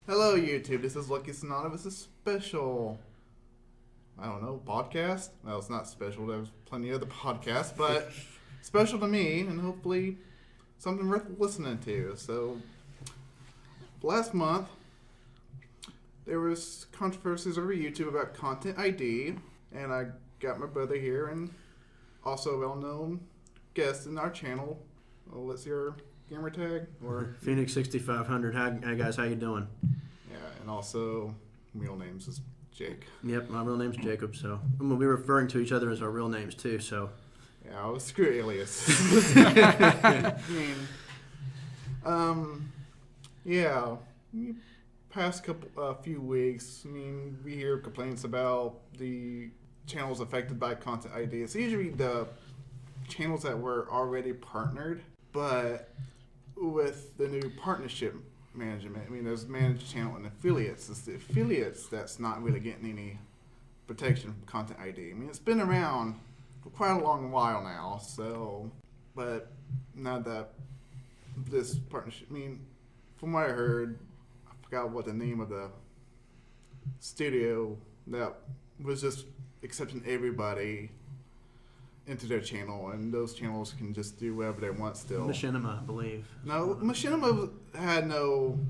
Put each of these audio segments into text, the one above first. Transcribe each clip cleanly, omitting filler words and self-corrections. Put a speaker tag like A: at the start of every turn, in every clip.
A: Hello, YouTube. This is LuckySonata. This is special, I don't know, podcast? Well, it's not special. There's plenty of other podcasts, but special to me, and hopefully something worth listening to. So, last month, there was controversies over YouTube about Content ID, and I got my brother here, and also a well-known guest in our channel. Well, let's see your gamer tag.
B: Or Phoenix 6500. Hi guys, how you doing?
A: Yeah, and also real names is Jake.
B: Yep, my real name's Jacob. So we'll be referring to each other as our real names too. So
A: yeah, I was screw alias. Yeah. Past few weeks, we hear complaints about the channels affected by Content ID. It's usually the channels that were already partnered, but with the new partnership management, there's managed channel and affiliates. It's the affiliates that's not really getting any protection from Content ID. It's been around for quite a long while now, so, but now that this partnership, from what I heard, I forgot what the name of the studio that was just accepting everybody into their channel, and those channels can just do whatever they want still.
B: Machinima, I believe.
A: No, Machinima had no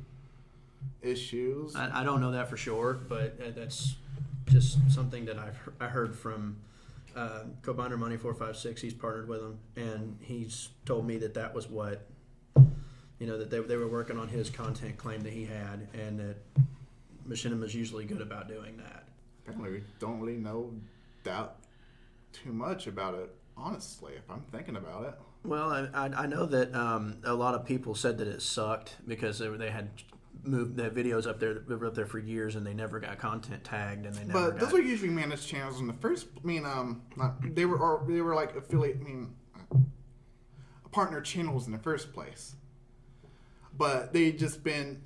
A: issues.
B: I don't know that for sure, but that's just something that I heard from Co-Binder Money 456. He's partnered with him, and he's told me that was what, that they were working on his content claim that he had, and that Machinima's usually good about doing that.
A: Apparently, we don't really know that too much about it, honestly, if I'm thinking about it.
B: Well, I know that a lot of people said that it sucked because they had moved their videos up there that were up there for years, and they never got content tagged, and they never.
A: But those were usually managed channels in the first. They were like affiliate. Partner channels in the first place, but they just been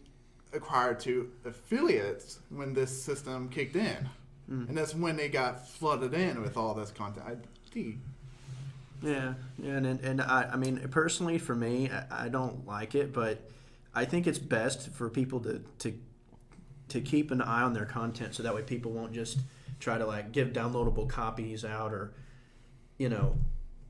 A: acquired to affiliates when this system kicked in. And that's when they got flooded in with all this Content ID.
B: Yeah, and I personally, for me, I don't like it, but I think it's best for people to keep an eye on their content, so that way people won't just try to give downloadable copies out, or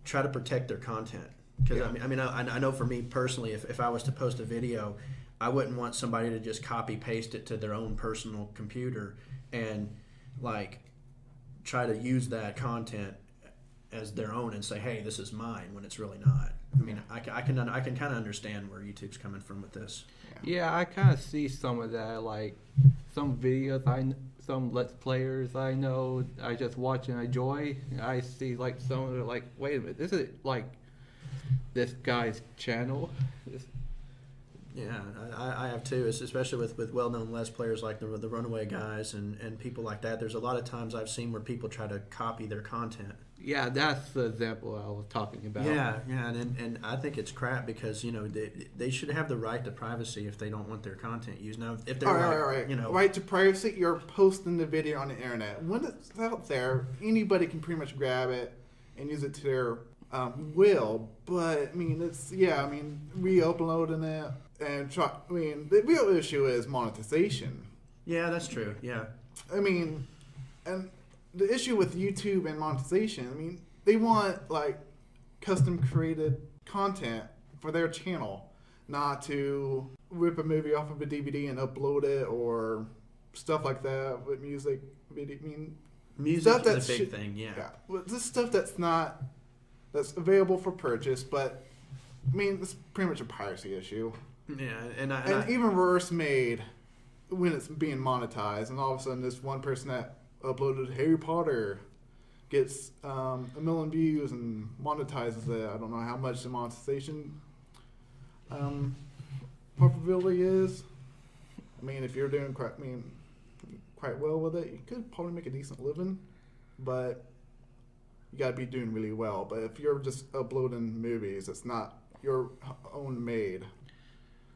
B: try to protect their content. Because yeah. I know for me personally, if I was to post a video, I wouldn't want somebody to just copy paste it to their own personal computer and try to use that content as their own and say, hey, this is mine, when it's really not. I can kind of understand where YouTube's coming from with this.
C: Yeah, I kind of see some of that, some videos, some Let's Players I know, I just watch and enjoy. I see some of it, wait a minute, this is this guy's channel.
B: Yeah, I have too, especially with well-known Let's Players like the Runaway guys and people like that. There's a lot of times I've seen where people try to copy their content.
C: Yeah, that's the example I was talking about.
B: Yeah, and I think it's crap because, they should have the right to privacy if they don't want their content used. Now, if they're
A: right. Right to privacy, you're posting the video on the internet. When it's out there, anybody can pretty much grab it and use it to their will. But, re-uploading it. And the real issue is monetization.
B: Yeah, that's true. Yeah.
A: And the issue with YouTube and monetization, they want custom created content for their channel, not to rip a movie off of a DVD and upload it or stuff like that with music.
B: Music is a big thing. Yeah.
A: This stuff that's available for purchase, but it's pretty much a piracy issue.
B: Yeah, and
A: even worse made when it's being monetized, and all of a sudden this one person that uploaded Harry Potter gets 1 million views and monetizes it. I don't know how much the monetization probability is. If you're doing quite well with it, you could probably make a decent living, but you gotta be doing really well. But if you're just uploading movies, it's not your own made.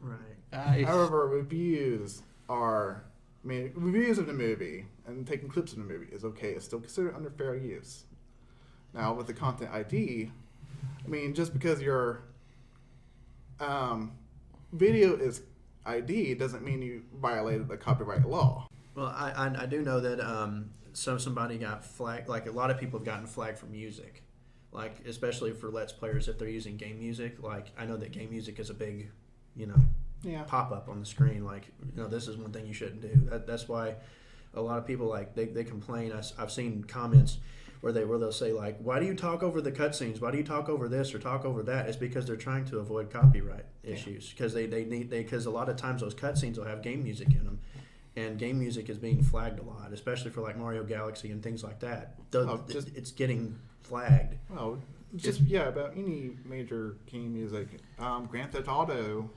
B: Right.
A: However, reviews of the movie and taking clips of the movie is okay. It's still considered under fair use. Now, with the Content ID, just because your video is ID doesn't mean you violated the copyright law.
B: Well, I do know that somebody got flagged. Like a lot of people have gotten flagged for music, like especially for Let's Players if they're using game music. Like I know that game music is a big, pop up on the screen. Like this is one thing you shouldn't do. That's why a lot of people like they complain. I've seen comments where they'll say like, why do you talk over the cutscenes? Why do you talk over this or talk over that? It's because they're trying to avoid copyright issues because because a lot of times those cutscenes will have game music in them. And game music is being flagged a lot, especially for like Mario Galaxy and things like that. It's getting flagged.
A: Well, about any major game music. Grand Theft Auto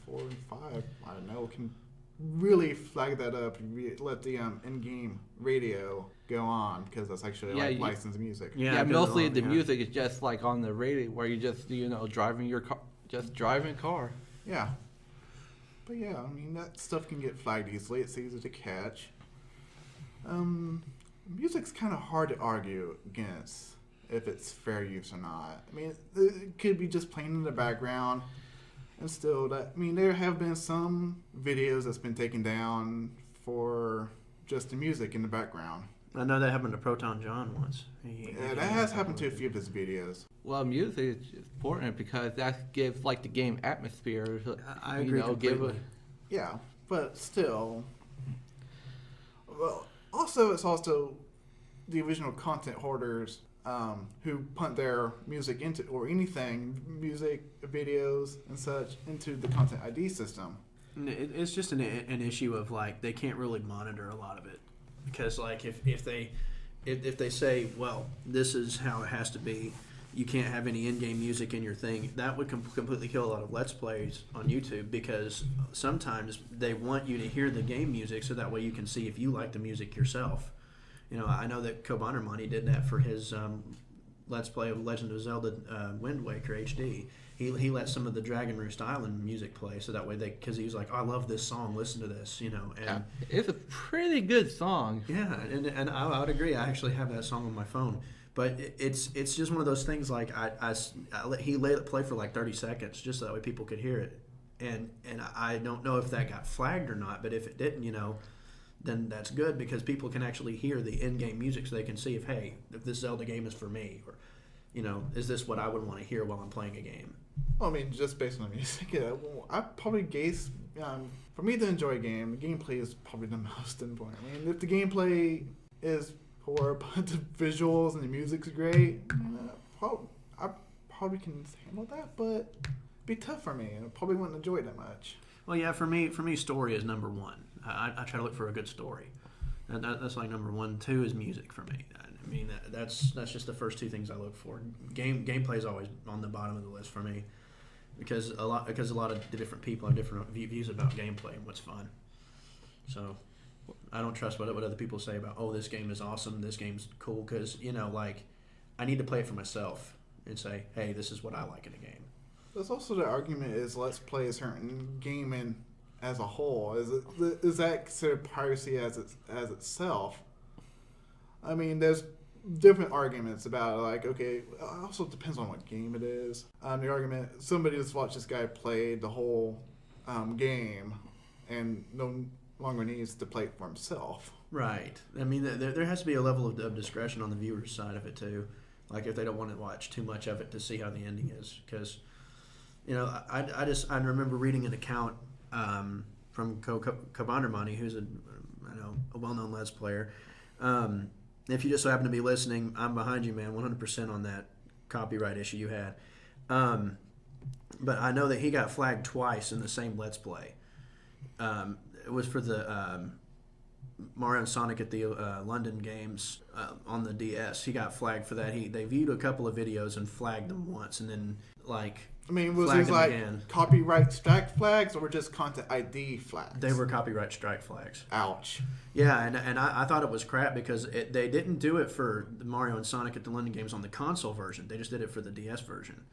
A: 4 and 5, I don't know, can really flag that up and let the in-game radio go on because that's actually licensed music.
C: Yeah, mostly the music is just like on the radio where you just driving your car, just driving a car.
A: Yeah. But yeah, I mean, that stuff can get flagged easily. It's easy to catch. Music's kind of hard to argue against if it's fair use or not. I mean, it could be just playing in the background. And still, there have been some videos that's been taken down for just the music in the background.
B: I know that happened to Proton John once.
A: That has happened to a few of his videos.
C: Well, music is important because that gives like the game atmosphere.
B: I agree completely.
A: Yeah, but still. Well, also it's also the original content hoarders who punt their music into or anything, music, videos, and such into the content ID system.
B: It's just an issue of like they can't really monitor a lot of it. Because like if they say, well, this is how it has to be, you can't have any in-game music in your thing, that would completely kill a lot of Let's Plays on YouTube because sometimes they want you to hear the game music so that way you can see if you like the music yourself. I know that Kobandermani did that for his Let's Play of Legend of Zelda Wind Waker HD. He let some of the Dragon Roost Island music play so that way because he was like, oh, I love this song, listen to this, and
C: it's a pretty good song.
B: Yeah, and I would agree. I actually have that song on my phone, but it's just one of those things. Like he let it play for like 30 seconds just so that way people could hear it, and I don't know if that got flagged or not, but if it didn't, then that's good because people can actually hear the in-game music so they can see if this Zelda game is for me or is this what I would want to hear while I'm playing a game.
A: Well, I mean, just based on the music, I probably guess for me to enjoy a game, the gameplay is probably the most important. I mean, if the gameplay is poor, but the visuals and the music's great, I probably can handle that, but it'd be tough for me. I probably wouldn't enjoy it that much.
B: Well, yeah, for me, story is number one. I try to look for a good story. That's like number one. Two is music for me. I mean, that's just the first two things I look for. Gameplay is always on the bottom of the list for me because a lot of the different people have different views about gameplay and what's fun. So I don't trust what other people say about this game is awesome, this game's cool because like I need to play it for myself and say, hey, this is what I like in a game.
A: There's also the argument is Let's Play a certain game as a whole. Is that considered piracy as itself? I mean, there's different arguments about it. Like, okay, it also depends on what game it is. The argument, somebody just watched this guy play the whole game and no longer needs to play it for himself.
B: Right. I mean, there has to be a level of discretion on the viewer's side of it too. Like if they don't want to watch too much of it to see how the ending is, because I remember reading an account from Kobandermani, who's a well-known Let's Player. If you just so happen to be listening, I'm behind you, man, 100% on that copyright issue you had. But I know that he got flagged twice in the same Let's Play. It was for the Mario and Sonic at the London Games on the DS. He got flagged for that. They viewed a couple of videos and flagged them once, and then
A: was these like again. Copyright strike flags or just content ID flags?
B: They were copyright strike flags.
A: Ouch.
B: Yeah, and I thought it was crap because they didn't do it for the Mario and Sonic at the London Games on the console version. They just did it for the DS version,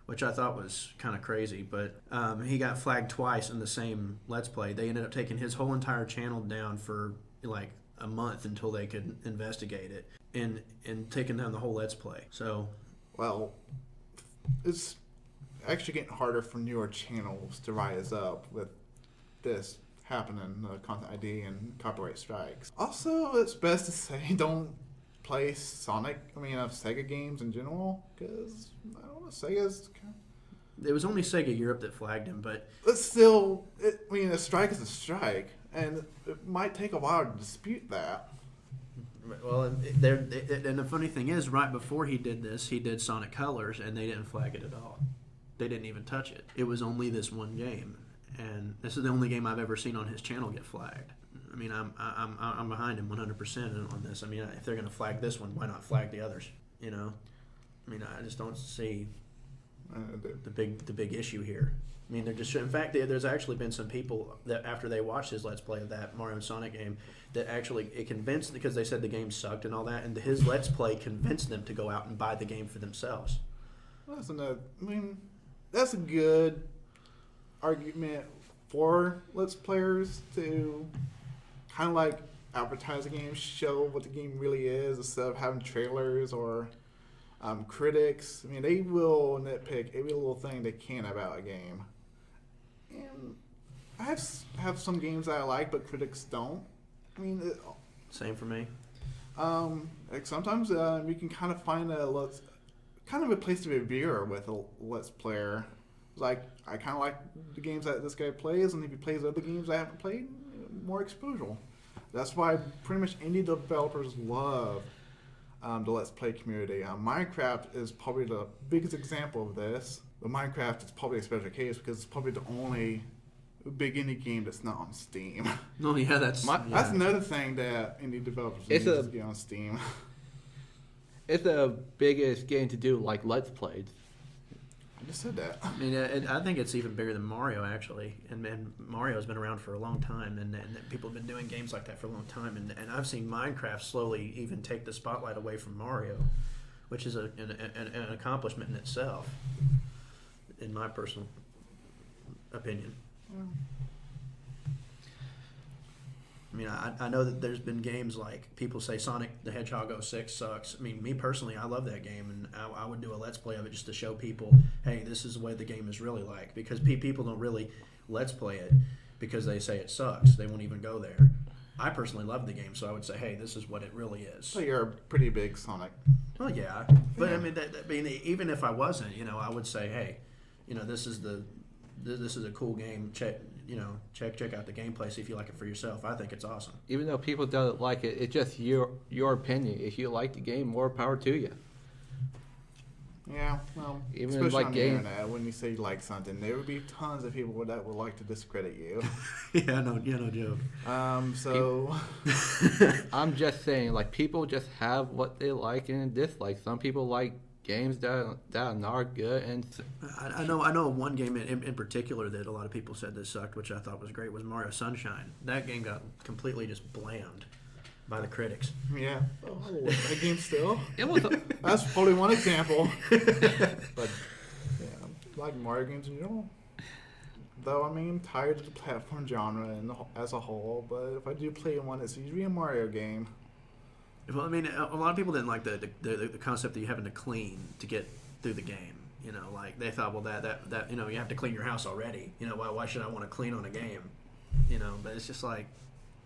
B: which I thought was kind of crazy. But he got flagged twice in the same Let's Play. They ended up taking his whole entire channel down for like a month until they could investigate it and taking down the whole Let's Play. So,
A: well, it's actually getting harder for newer channels to rise up with this happening, content ID and copyright strikes. Also, it's best to say don't play Sega games in general, because I don't know, Sega's.
B: It was only Sega Europe that flagged him, but
A: still, a strike is a strike, and it might take a while to dispute that.
B: well, and the funny thing is, right before he did this, he did Sonic Colors, and they didn't flag it at all. They didn't even touch it. It was only this one game, and this is the only game I've ever seen on his channel get flagged. I mean, I'm behind him 100% on this. I mean, if they're going to flag this one, why not flag the others? You know, I mean, I just don't see the big issue here. I mean, they're just. In fact, there's actually been some people that after they watched his Let's Play of that Mario and Sonic game, that actually it convinced, because they said the game sucked and all that, and his Let's Play convinced them to go out and buy the game for themselves.
A: That's a good argument for Let's Players to kind of like advertise the game, show what the game really is, instead of having trailers or critics. I mean, they will nitpick every little thing they can about a game. And I have some games that I like, but critics don't. I mean,
B: Same for me.
A: like sometimes you can kind of find a place to be a viewer with a Let's Player. Like, I kind of like the games that this guy plays, and if he plays other games I haven't played, more exposure. That's why pretty much indie developers love the Let's Play community. Minecraft is probably the biggest example of this. But Minecraft is probably a special case because it's probably the only big indie game that's not on Steam.
B: Oh yeah, that's
A: another thing that indie developers need to get on Steam.
C: It's the biggest game to do like Let's Plays.
A: I just said that.
B: I mean, I think it's even bigger than Mario, actually. And Mario's been around for a long time, and people have been doing games like that for a long time. And I've seen Minecraft slowly even take the spotlight away from Mario, which is an accomplishment in itself, in my personal opinion.
A: Yeah.
B: I mean, I know that there's been games like people say Sonic the Hedgehog 06 sucks. I mean, me personally, I love that game, and I would do a Let's Play of it just to show people, hey, this is what the game is really like. Because people don't really Let's Play it because they say it sucks. They won't even go there. I personally love the game, so I would say, hey, this is what it really is.
A: So you're a pretty big Sonic.
B: Well, yeah. But, yeah. I mean, even if I wasn't, I would say, hey, this is a cool game. Check out the gameplay, see if you like it for yourself. I think it's awesome.
C: Even though people don't like it, it's just your opinion. If you like the game, more power to you.
A: Yeah, well,
C: even
A: especially
C: like
A: on the internet, when you say you like something, there would be tons of people that would like to discredit you.
B: Yeah, no joke.
A: So
C: I'm just saying, like, people just have what they like and dislike. Some people like games that are not good, and
B: I know one game in particular that a lot of people said that sucked, which I thought was great, was Mario Sunshine. That game got completely just blammed by the critics.
A: Yeah, that game still.
C: It was.
A: That's probably one example. But yeah, I like Mario games in general. Though I'm tired of the platform genre as a whole. But if I do play one, it's usually a Mario game.
B: Well, I mean, a lot of people didn't like the concept that you're having to clean to get through the game. Like they thought, well, that you have to clean your house already. Why should I want to clean on a game? But it's just like.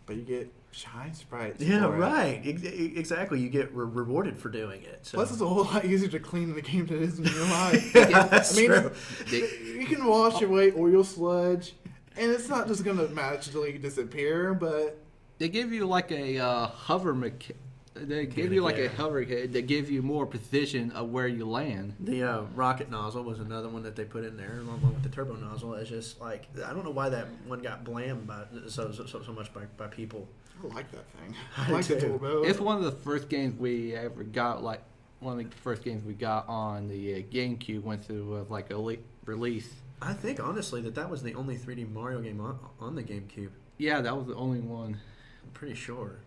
A: But you get shine sprites.
B: Yeah, right. Exactly. You get rewarded for doing it. So.
A: Plus, it's a whole lot easier to clean in the game than it is in real life.
B: That's true.
A: You can wash away oil sludge, and it's not just going to magically disappear, but.
C: They give you like a hover mechanic. They give you like a hover kit. They give you more precision of where you land.
B: The rocket nozzle was another one that they put in there, along with the turbo nozzle. It's just like, I don't know why that one got blamed so much by people.
A: I like that thing. I like the turbo.
C: It's one of the first games we ever got. Like one of the first games we got on the GameCube went through like a release.
B: I think honestly that was the only 3D Mario game on the GameCube.
C: Yeah, that was the only one.
B: I'm pretty sure.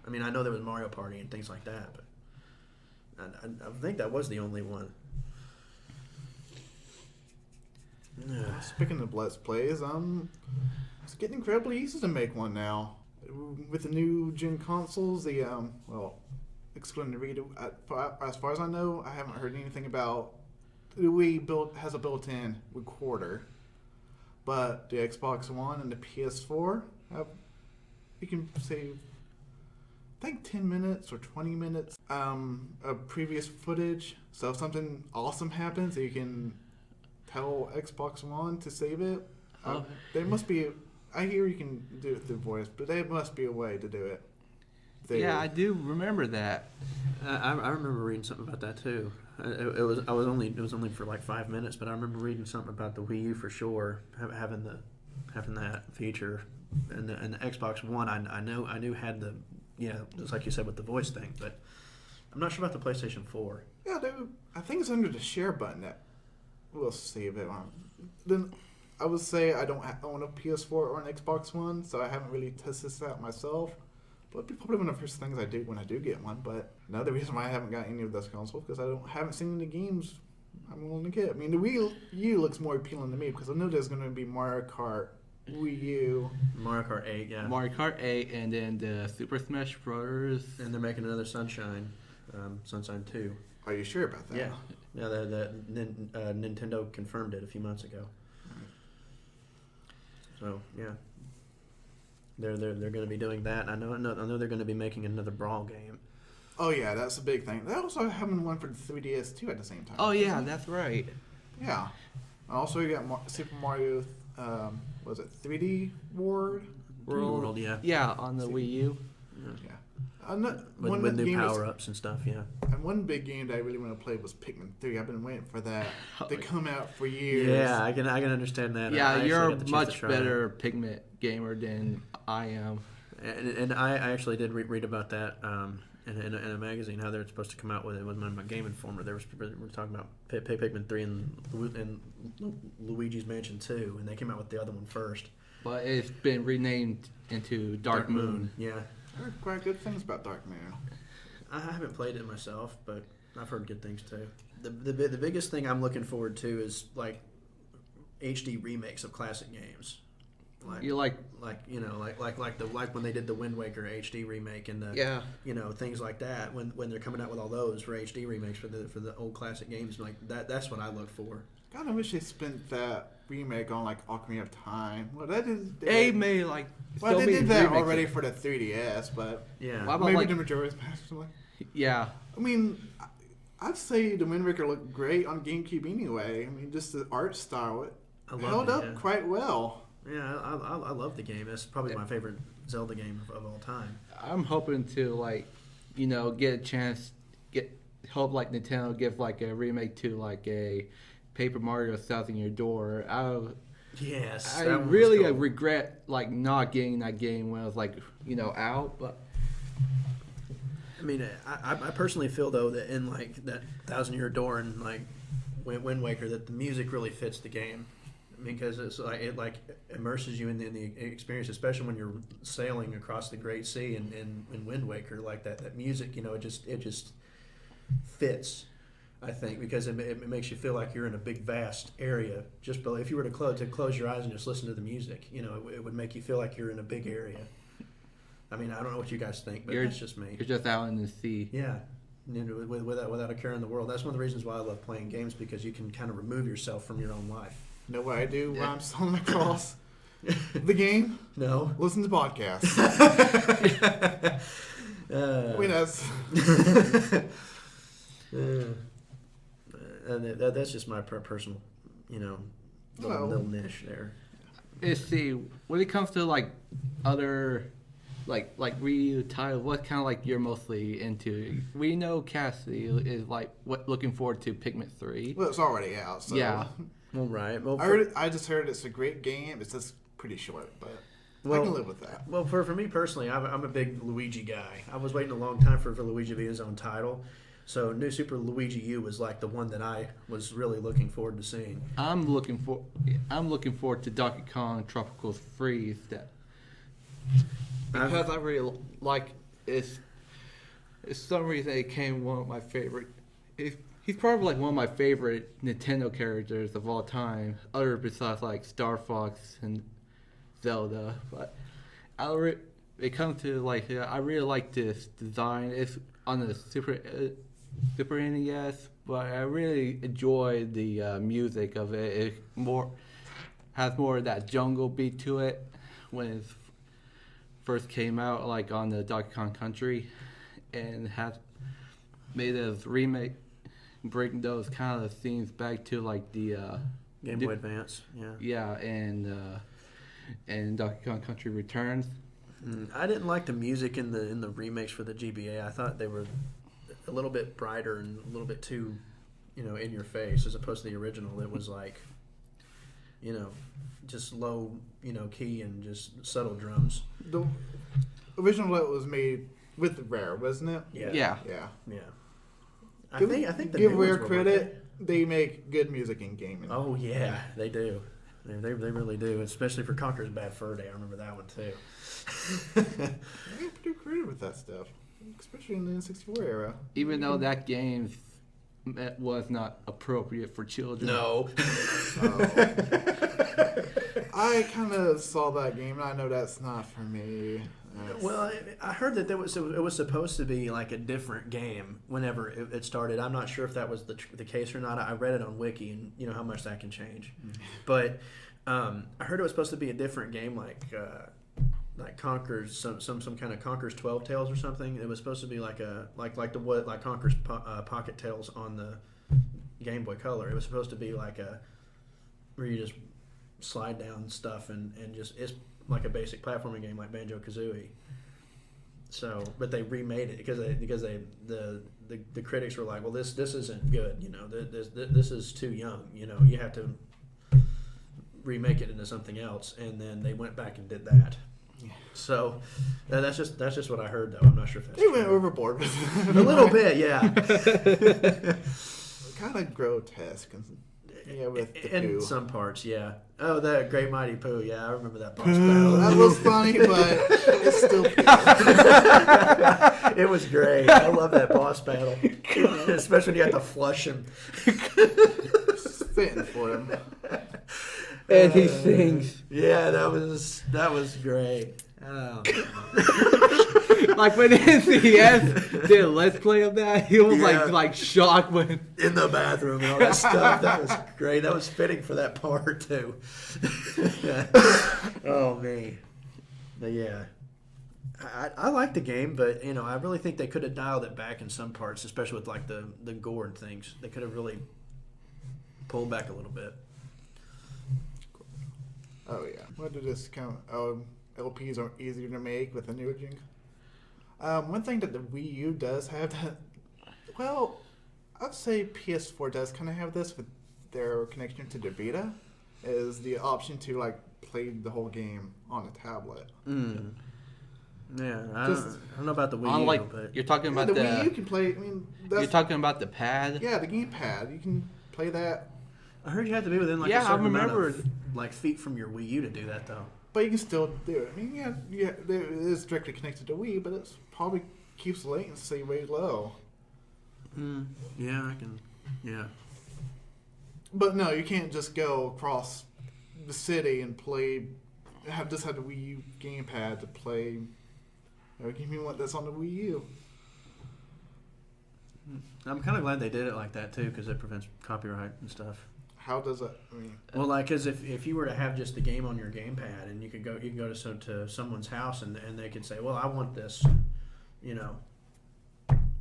B: I mean, I know there was Mario Party and things like that, but I think that was the only one.
A: Speaking of Let's Plays, it's getting incredibly easy to make one now. With the new gen consoles, excluding the Vita, as far as I know, I haven't heard anything about the Wii has a built-in recorder. But the Xbox One and the PS4 you can save, I think, 10 minutes or 20 minutes of previous footage. So if something awesome happens, you can tell Xbox One to save it. There must be. I hear you can do it through voice, but there must be a way to do it.
C: Yeah, I do remember that.
B: I remember reading something about that too. It was only for like 5 minutes, but I remember reading something about the Wii U for sure having that feature, and the Xbox One I knew had the just like you said with the voice thing, but I'm not sure about the PlayStation 4.
A: Yeah, I think it's under the share button that will save it on. Then I would say I don't own a PS4 or an Xbox One, so I haven't really tested this out myself. But it'd be probably one of the first things I do when I do get one. But another reason why I haven't got any of those consoles because I haven't seen any games I'm willing to get. I mean, the Wii U looks more appealing to me because I know there's going to be Mario Kart, Wii U,
B: Mario Kart 8, yeah.
C: Mario Kart 8, and then the Super Smash Bros.
B: And they're making another Sunshine 2.
A: Are you sure about that?
B: Yeah. Yeah, Nintendo confirmed it a few months ago. So yeah, they're going to be doing that. I know they're going to be making another Brawl game.
A: Oh yeah, that's a big thing. They're also having one for the 3DS too at the same time.
C: Oh yeah, that's right.
A: Yeah. Also, you got Super Mario. Was it 3D World?
B: World, yeah.
C: Yeah, on the Wii U.
A: Yeah.
B: With new power-ups and stuff, yeah.
A: And one big game that I really want to play was Pikmin 3. I've been waiting for that to come out for years.
B: Yeah, I can understand that.
C: Yeah, you're a much better Pikmin gamer than I am.
B: And I actually did read about that in a magazine, how they're supposed to come out with it. With my Game Informer, they were talking about Pikmin 3 and Luigi's Mansion 2, and they came out with the other one first.
C: But it's been renamed into Dark Moon.
B: Yeah.
A: I heard quite good things about Dark Moon.
B: I haven't played it myself, but I've heard good things too. The biggest thing I'm looking forward to is like HD remakes of classic games. Like when they did the Wind Waker HD remake and things like that. When they're coming out with all those for HD remakes for the old classic games like that. That's what I look for.
A: God, I wish they spent that remake on like Ocarina of Time. Well, that is
C: they made like.
A: Well, they did that already for the 3DS, but
B: yeah,
A: maybe the Majora's Mask or something.
C: Yeah,
A: I mean, I'd say the Wind Waker looked great on GameCube anyway. I mean, just the art style, it held up quite well.
B: Yeah, I love the game. It's probably my favorite Zelda game of all time.
C: I'm hoping to get a chance, hope like Nintendo give like a remake to like a Paper Mario South in Your Door.
B: Yes,
C: I really regret like not getting that game when I was like out. But
B: I mean, I personally feel though that in like that Thousand Year Door and like Wind Waker that the music really fits the game. Because it's like it immerses you in the experience, especially when you're sailing across the Great Sea in Wind Waker. Like that music, it just fits. I think because it makes you feel like you're in a big vast area. Just if you were to close your eyes and just listen to the music, it would make you feel like you're in a big area. I mean, I don't know what you guys think, but that's just me.
C: You're just out in the sea.
B: Yeah. Without a care in the world. That's one of the reasons why I love playing games because you can kind of remove yourself from your own life.
A: You know what I do when I'm sailing across the game?
B: No.
A: Listen to podcasts. I mean,
B: that's just my personal, little niche there.
C: See, when it comes to like other, like review titles, what kind of like you're mostly into? We know Cassidy is like looking forward to Pikmin 3.
A: Well, it's already out. So.
C: Yeah.
B: Well, right. Well,
A: I just heard it's a great game. It's just pretty short, but I can live with that.
B: Well, for me personally, I'm a big Luigi guy. I was waiting a long time for Luigi to be his own title. So New Super Luigi U was like the one that I was really looking forward to seeing.
C: I'm looking forward to Donkey Kong Tropical Freeze because I really like it's some reason it became one of my favorite. He's probably like one of my favorite Nintendo characters of all time, other besides like Star Fox and Zelda. But it comes to like I really like this design. It's on the Super NES, but I really enjoy the music of it. has more of that jungle beat to it when it first came out, like on the Donkey Kong Country, and has made a remake, bring those kind of themes back to like the
B: Game Boy Advance.
C: yeah, and Donkey Kong Country Returns.
B: I didn't like the music in the remakes for the GBA. I thought they were a little bit brighter and a little bit too, in your face, as opposed to the original. It was like, just low, key and just subtle drums.
A: The original that was made with Rare, wasn't it?
C: Yeah.
B: I think the
A: give
B: new ones
A: Rare
B: were
A: credit. They make good music in gaming.
B: Oh yeah, they do. They really do, especially for Conker's Bad Fur Day. I remember that one too.
A: They're pretty creative with that stuff, especially in the N64 era.
C: Even though that game was not appropriate for children.
B: No.
A: I kind of saw that game, and I know that's not for me.
B: Well, I heard that it was supposed to be like a different game whenever it started. I'm not sure if that was the case or not. I read it on Wiki, and you know how much that can change. But I heard it was supposed to be a different game, like Conker's some kind of Conker's 12 Tales or something. It was supposed to be like Conker's Pocket Tales on the Game Boy Color. It was supposed to be like where you just slide down stuff and just it's like a basic platforming game like Banjo-Kazooie. So, but they remade it because the critics were like, well, this isn't good, this is too young, you have to remake it into something else, and then they went back and did that. Yeah. So that's just what I heard, though. I'm not sure if that's
A: they
B: true.
A: went overboard with it.
B: A little bit, yeah.
A: Kind of grotesque. Yeah, with the
B: in
A: poo.
B: some parts, yeah. Oh, that Great Mighty Pooh, yeah, I remember that boss battle.
A: That was funny, but it's still poo.
B: It was great. I love that boss battle, especially when you have to flush him.
A: Fitting for him.
C: And he sings.
B: Yeah, that was great. Oh.
C: Like when NCS did a Let's Play of that, he was
B: Yeah.
C: like shocked when
B: In the bathroom and all that stuff. That was great. That was fitting for that part too. Oh me. But yeah. I like the game, but I really think they could have dialed it back in some parts, especially with like the gore and things. They could have really pulled back a little bit.
A: Oh yeah. What did this count? LPs are easier to make with the new jing. One thing that the Wii U does have that, well, I'd say PS4 does kind of have this with their connection to the Vita, is the option to like play the whole game on a tablet.
B: Mm. Yeah, I don't know about the Wii U,
C: like
B: but
C: you're talking
A: Yeah,
C: about
A: the Wii U can play. I mean, that's,
C: you're talking about the pad.
A: yeah, the gamepad. You can play that,
B: I heard you had to be within like
C: Yeah,
B: a certain
C: I remember.
B: amount of like feet from your Wii U to do that though.
A: but you can still do it. I mean, yeah, it is directly connected to Wii, but it's probably keeps the latency way low.
B: Yeah, I can. Yeah.
A: But no, you can't just go across the city and play. Have the Wii U gamepad to play. Give me one that's on the Wii U.
B: I'm kind of glad they did it like that too, because it prevents copyright and stuff.
A: How does it? I mean,
B: Well, like, because if you were to have just the game on your gamepad, and you can go to someone's house, and they could say, well, I want this,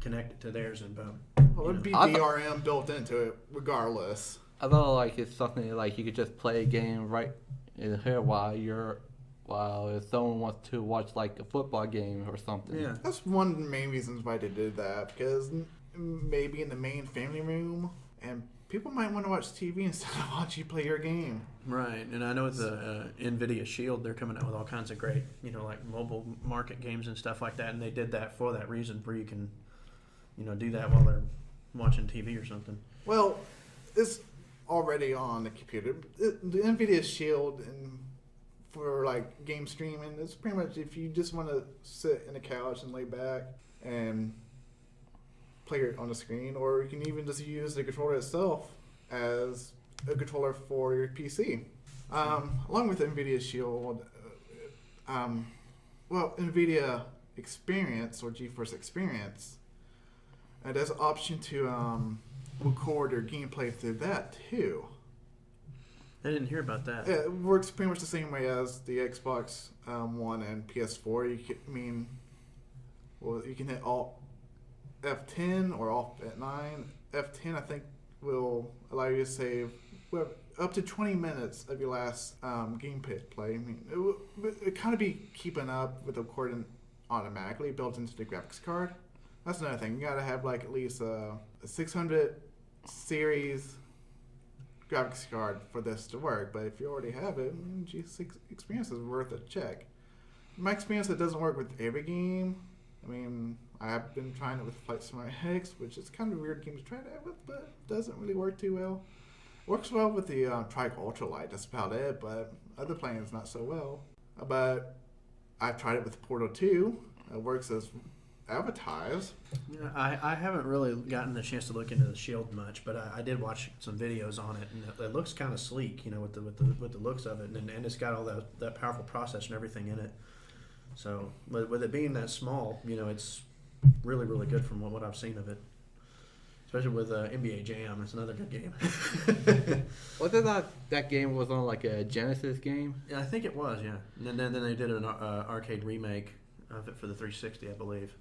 B: connect it to theirs, and boom.
A: well, it'd be
C: I thought-
A: DRM built into it, regardless.
C: I thought like it's something like you could just play a game right in here while if someone wants to watch like a football game or something.
B: Yeah.
A: That's one of the main reasons why they did that, because maybe in the main family room, and people might want to watch TV instead of watch you play your game.
B: Right, and I know with the NVIDIA Shield, they're coming out with all kinds of great, like mobile market games and stuff like that, and they did that for that reason, where you can, do that while they're watching TV or something.
A: Well, it's already on the computer. The NVIDIA Shield and for like game streaming, it's pretty much if you just want to sit in the couch and lay back and play it on the screen, or you can even just use the controller itself as a controller for your PC. Along with NVIDIA Shield, NVIDIA Experience or GeForce Experience, there's an option to record your gameplay through that too.
B: I didn't hear about that.
A: It works pretty much the same way as the Xbox One and PS4. You can hit Alt F10 or Alt F9. F10, I think, will allow you to save up to 20 minutes of your last gameplay. I mean, it kind of be keeping up with the recording automatically built into the graphics card. That's another thing. You gotta have like at least a 600 series graphics card for this to work. But if you already have it, G6 experience is worth a check. My experience, it doesn't work with every game. I mean, I have been trying it with Flight Simulator X, which is kind of a weird game to try that with, but it doesn't really work too well. Works well with the Trike Ultralight, that's about it, but other planes not so well. But I've tried it with Portal 2. It works as advertised.
B: Yeah, I haven't really gotten the chance to look into the Shield much, but I did watch some videos on it, and it looks kind of sleek, with the looks of it, and it's got all that powerful processor and everything in it. So, with it being that small, it's really, really good from what I've seen of it. Especially with NBA Jam, it's another good game.
C: Wasn't that game was on like a Genesis game?
B: Yeah, I think it was, yeah. And then they did an arcade remake of it for the 360, I believe.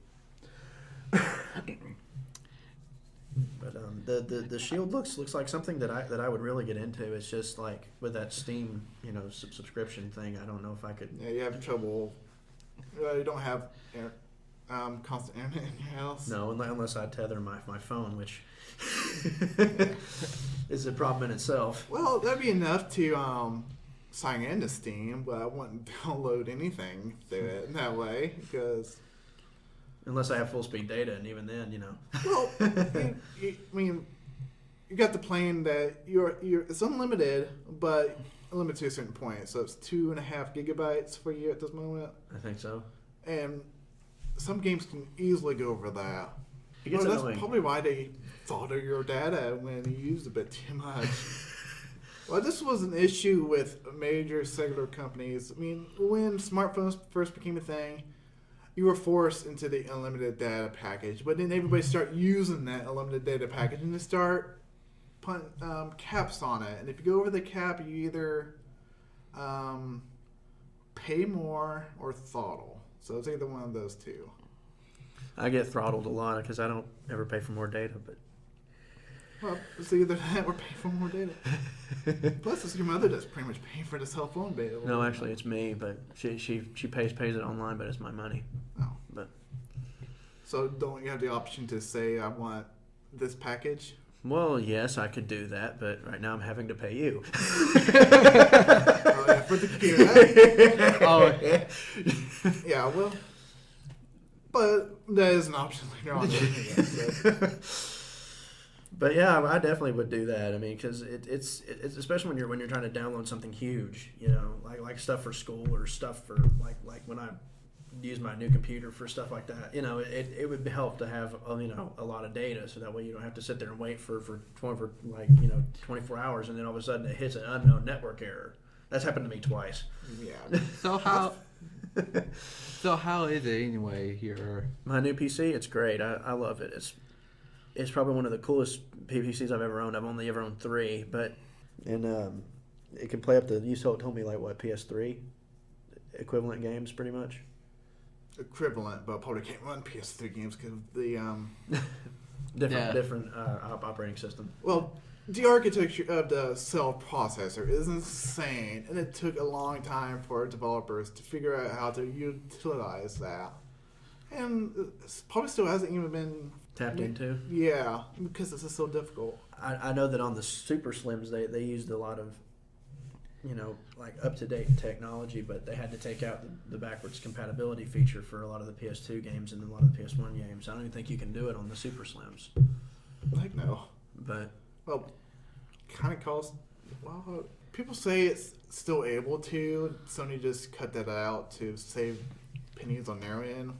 B: But the Shield looks like something that I would really get into. It's just like with that Steam, subscription thing. I don't know if I could.
A: Yeah, you have trouble. You don't have constant internet in your house.
B: No, unless I tether my phone, which is a problem in itself.
A: Well, that'd be enough to sign into Steam, but I wouldn't download anything through it in that way because.
B: Unless I have full speed data, and even then,
A: Well, I mean, you got the plane that it's unlimited, but limited to a certain point. So it's 2.5 gigabytes for you at this moment.
B: I think so.
A: And some games can easily go over that.
B: It gets
A: that's
B: annoying.
A: probably why they throttle your data when you use a bit too much. Well, this was an issue with major cellular companies. I mean, when smartphones first became a thing, you were forced into the unlimited data package, but then everybody start using that unlimited data package and they start putting caps on it. And if you go over the cap, you either pay more or throttle. So it's either one of those two.
B: I get throttled a lot because I don't ever pay for more data, but.
A: Well, it's either that or pay for more data. Plus, it's your mother that's pretty much paying for the cell phone bill.
B: No, actually, it's me, but she pays it online, but it's my money.
A: Oh.
B: But.
A: So don't you have the option to say, I want this package?
B: Well, yes, I could do that, but right now I'm having to pay you.
A: Oh, yeah, for the computer.
C: Oh,
A: yeah, well, but that is an option later on.
B: But yeah, I definitely would do that. I mean, because it's especially when you're trying to download something huge, like stuff for school or stuff for like when I use my new computer for stuff like that. It would help to have a lot of data, so that way you don't have to sit there and wait for 24 hours, and then all of a sudden it hits an unknown network error. That's happened to me twice.
A: Yeah.
C: so how is it anyway here?
B: My new PC, it's great. I love it. It's probably one of the coolest PCs I've ever owned. I've only ever owned 3, and it can play up to, you told me like what, PS3 equivalent games pretty much.
A: Equivalent, but probably can't run PS3 games because of the
B: different operating system.
A: Well, the architecture of the cell processor is insane, and it took a long time for developers to figure out how to utilize that, and it probably still hasn't even been
B: tapped into.
A: Yeah, because this is so difficult.
B: I know that on the Super Slims they used a lot of like up-to-date technology, but they had to take out the backwards compatibility feature for a lot of the PS2 games and a lot of the PS1 games. I don't even think you can do it on the Super Slims.
A: Like, no.
B: But
A: well, kind of cost. Well, people say it's still able to. Sony just cut that out to save pennies on their end.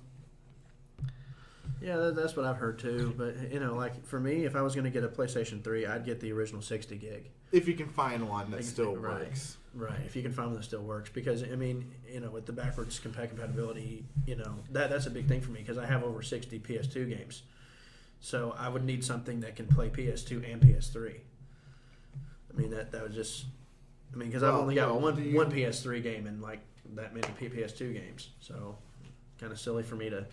B: Yeah, that's what I've heard too. But like for me, if I was going to get a PlayStation 3, I'd get the original 60 gig.
A: If you can find one that still works.
B: Right. If you can find one that still works, because I mean, with the backwards compatibility, that's a big thing for me because I have over 60 PS2 games, so I would need something that can play PS2 and PS3. I mean that would just I mean, because I've only got one
A: do you-
B: one PS3 game and like that many PS2 games, so kind of silly for me to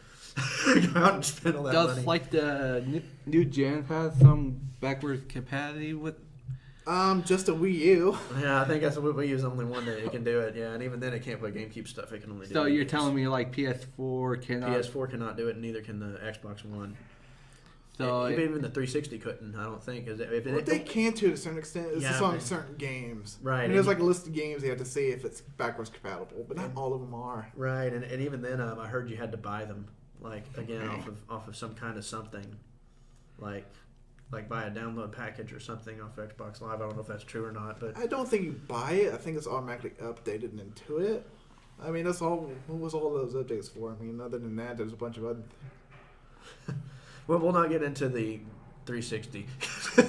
B: go out and spend all that
C: Does
B: money.
C: like the new gen have some backwards compatibility with?
A: Just a Wii U.
B: Yeah, I think that's what we use. Only one that it can do it. Yeah, and even then it can't play GameCube stuff. It can only do.
C: So you're
B: games.
C: telling me like PS4 cannot?
B: PS4 cannot do it, and neither can the Xbox One.
C: So
B: Even the 360 couldn't. I don't think.
A: They can to a certain extent. It's just on certain games.
B: Right.
A: And there's like a list of games you have to see if it's backwards compatible, but not all of them are.
B: Right, and even then, I heard you had to buy them, like again off of some kind of something, like buy a download package or something off Xbox Live. I don't know if that's true or not, but
A: I don't think you buy it. I think it's automatically updated into it. I mean, that's all. What was all those updates for? I mean, other than that, there's a bunch of other.
B: well, we'll not get into the 360.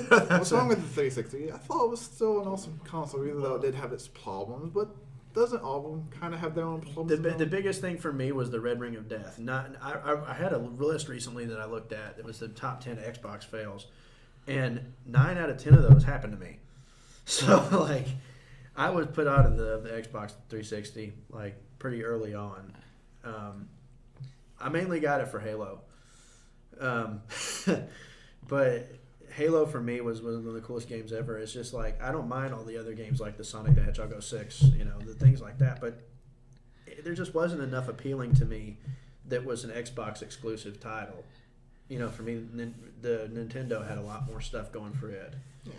A: What's wrong with the 360? I thought it was still an awesome console, even though it did have its problems. But doesn't all of them kind of have their own problems?
B: The biggest thing for me was the Red Ring of Death. I had a list recently that I looked at. It was the top 10 Xbox fails, and 9 out of 10 of those happened to me. So like, I was put out of the Xbox 360 like pretty early on. I mainly got it for Halo, but Halo for me was one of the coolest games ever. It's just like I don't mind all the other games like the Sonic the Hedgehog 06, the things like that, but there just wasn't enough appealing to me that was an Xbox exclusive title. For me, the Nintendo had a lot more stuff going for it.
A: Yeah.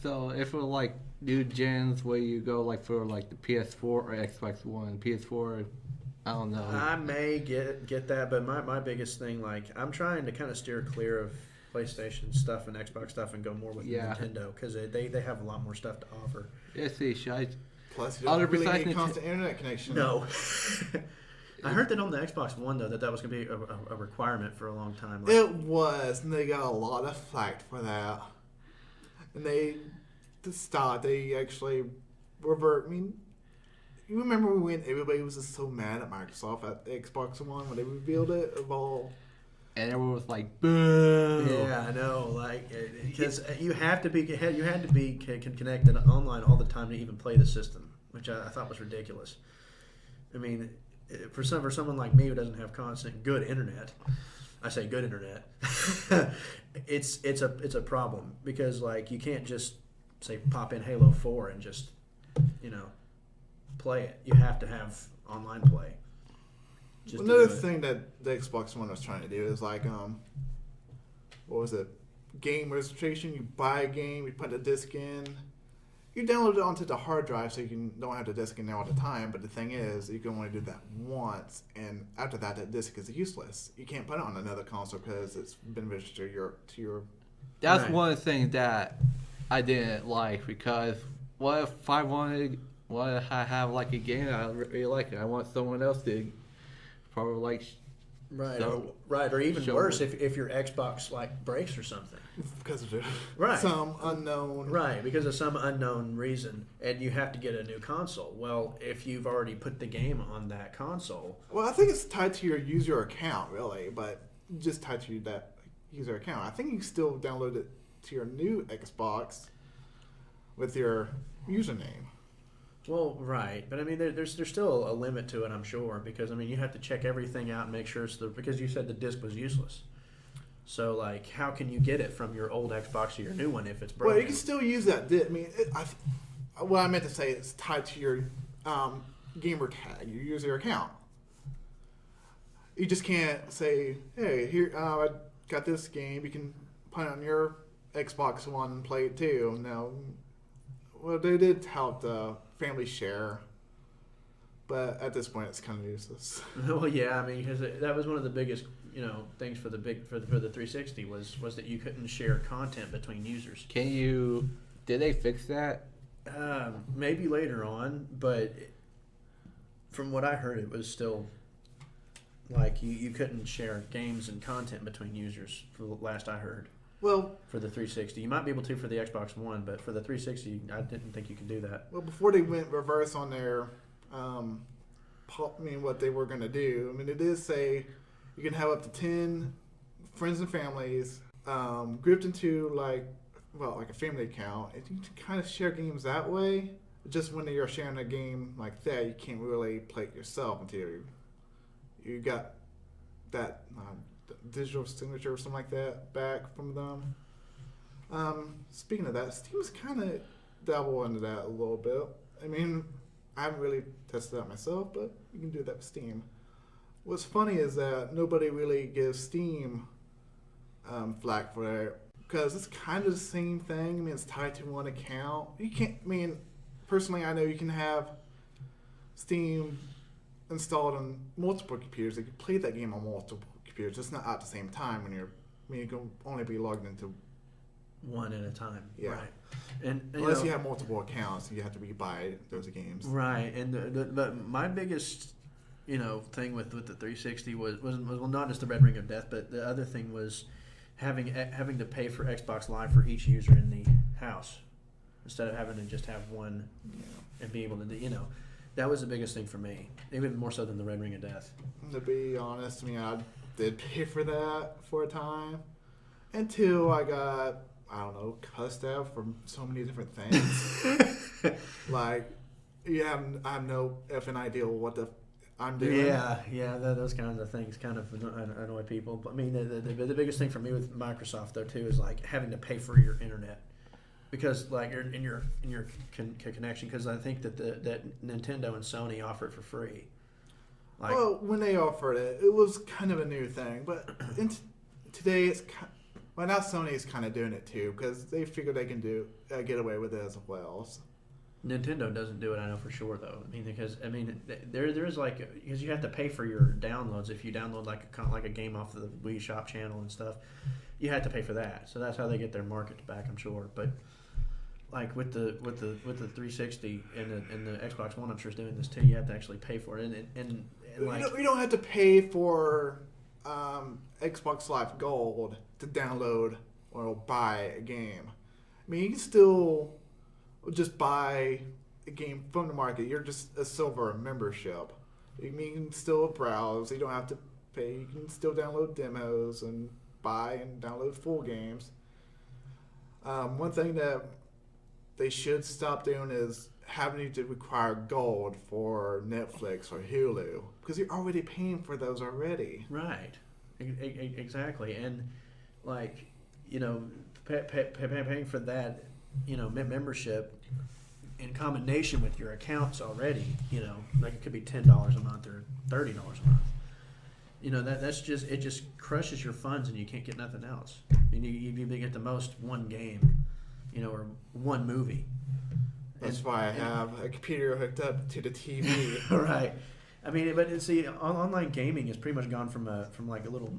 C: So if it were like new gens where you go like for like the PS4 or Xbox One, PS4, I don't know.
B: I may get that, but my biggest thing, like I'm trying to kind of steer clear of PlayStation stuff and Xbox stuff and go more with Nintendo because they have a lot more stuff to offer.
C: Yeah, see, should I?
A: Plus, you don't really need
C: Nintendo-
A: constant internet connection.
B: No. I heard that on the Xbox One, though, that was going to be a requirement for a long time.
A: It was, and they got a lot of flack for that. And they actually revert. I mean, you remember when everybody was just so mad at Microsoft at the Xbox One when they revealed it of all.
C: And everyone was like, "Boo!"
B: Yeah, I know, like because you had to be connected online all the time to even play the system, which I thought was ridiculous. I mean, for someone like me who doesn't have constant good internet, I say good internet, it's a problem because like you can't just say pop in Halo 4 and just play it. You have to have online play.
A: Another thing that the Xbox One was trying to do is like what was it? Game registration. You buy a game, you put the disc in. You download it onto the hard drive so you don't have the disc in there all the time. But the thing is, you can only do that once, and after that, that disc is useless. You can't put it on another console because it's been registered to your.
C: That's
B: Right.
C: one of the things that I didn't like because what if I have like a game I really like it? I want someone else to probably like.
B: Right,
C: So,
B: or even
C: show
B: worse
C: it.
B: if your Xbox like breaks or something.
A: Because of
B: Right.
A: some unknown.
B: Right, because of some unknown reason, and you have to get a new console. Well, if you've already put the game on that console,
A: Well, I think it's tied to your user account, really, but just tied to that user account. I think you can still download it to your new Xbox with your username.
B: well, right, but I mean, there's still a limit to it, I'm sure, because I mean, you have to check everything out and make sure because you said the disc was useless. So, like, how can you get it from your old Xbox to your new one if it's broken?
A: Well, you can still use that. I mean, what I meant to say is tied to your gamer tag, your user account. You just can't say, "Hey, here I got this game. You can put it on your Xbox One and play it too." No, well, they did help the family share, but at this point, it's kind of useless.
B: Well, yeah, I mean, because that was one of the biggest, things for the 360 was that you couldn't share content between users.
C: Did they fix that?
B: Maybe later on, but from what I heard, it was still like you couldn't share games and content between users. For the last I heard,
A: Well,
B: for the 360, you might be able to for the Xbox One, but for the 360, I didn't think you could do that.
A: well, before they went reverse on their, what they were going to do. I mean, it did say you can have up to 10 friends and families grouped into like a family account. And you can kind of share games that way. just when you're sharing a game like that, you can't really play it yourself until you got that digital signature or something like that back from them. Speaking of that, Steam's kind of dabble into that a little bit. I mean, I haven't really tested it out myself, but you can do that with Steam. What's funny is that nobody really gives Steam flack for it because it's kind of the same thing. I mean, it's tied to one account. You can't. I mean, personally, I know you can have Steam installed on multiple computers. You can play that game on multiple computers. It's not at the same time when you're. I mean, you can only be logged into
B: one at a time.
A: Yeah.
B: Right. And
A: unless you have multiple accounts, you have to buy those games.
B: Right. And but my biggest, thing with the 360 was well, not just the Red Ring of Death, but the other thing was having to pay for Xbox Live for each user in the house instead of having to just have one and be able to do. That was the biggest thing for me, even more so than the Red Ring of Death.
A: To be honest, I mean, I did pay for that for a time until I got, I don't know, cussed out from so many different things. Like, I have no effing idea what I'm doing.
B: Yeah, those kinds of things kind of annoy people. But I mean, the biggest thing for me with Microsoft though too is like having to pay for your internet because like in your connection. Because I think that that Nintendo and Sony offer it for free. Like,
A: well, when they offered it, it was kind of a new thing. But today it's well, now Sony's kind of doing it too because they figure they can get away with it as well. So.
B: Nintendo doesn't do it, I know for sure though. I mean, because there is like because you have to pay for your downloads if you download like a game off the Wii Shop channel and stuff, you have to pay for that. So that's how they get their market back, I'm sure. But like with the 360 and the Xbox One, I'm sure is doing this too. You have to actually pay for it, and like
A: you don't have to pay for Xbox Live Gold to download or buy a game. I mean, you can still just buy a game from the market. You're just a silver membership. You can still browse. You don't have to pay. You can still download demos and buy and download full games. One thing that they should stop doing is having to require gold for Netflix or Hulu because you're already paying for those already.
B: Right. Exactly. And like, paying for that, membership in combination with your accounts already, like it could be $10 a month or $30 a month. That's just, it just crushes your funds and you can't get nothing else. And you get the most one game, or one movie.
A: That's why I have a computer hooked up to the TV.
B: Right. I mean, but see, online gaming has pretty much gone from like a little,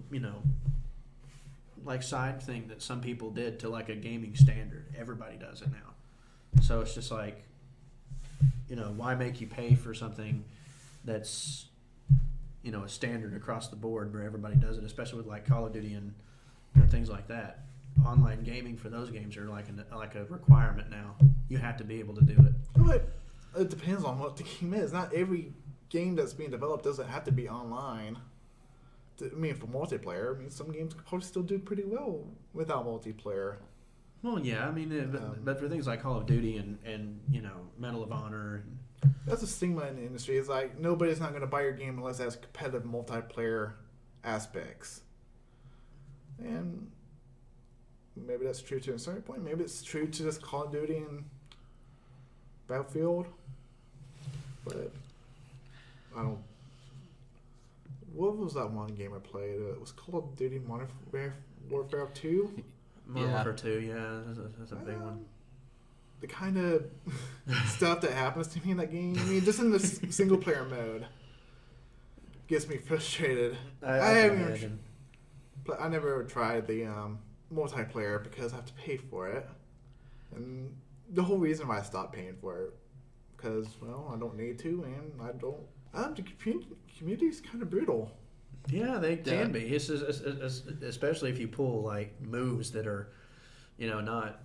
B: like side thing that some people did to like a gaming standard. Everybody does it now. So it's just like, why make you pay for something that's, a standard across the board where everybody does it, especially with like Call of Duty and things like that. Online gaming for those games are like a requirement now. You have to be able to do it.
A: But it depends on what the game is. Not every game that's being developed doesn't have to be online. I mean, for multiplayer, some games could probably still do pretty well without multiplayer.
B: Well, yeah, I mean, but for things like Call of Duty and Medal of Honor.
A: That's a stigma in the industry. It's like nobody's not going to buy your game unless it has competitive multiplayer aspects. And maybe that's true to a certain point. Maybe it's true to just Call of Duty and Battlefield. But I don't. What was that one game I played? It was Call of Duty Modern Warfare 2.
B: Modern Warfare 2, yeah, that's a big one.
A: The kind of stuff that happens to me in that game, I mean, just in the single player mode, gets me frustrated. I never ever tried the multiplayer because I have to pay for it, and the whole reason why I stopped paying for it because I don't need to, and I don't. The community is kind of brutal.
B: Yeah, they can be. It's especially if you pull like moves that are, not,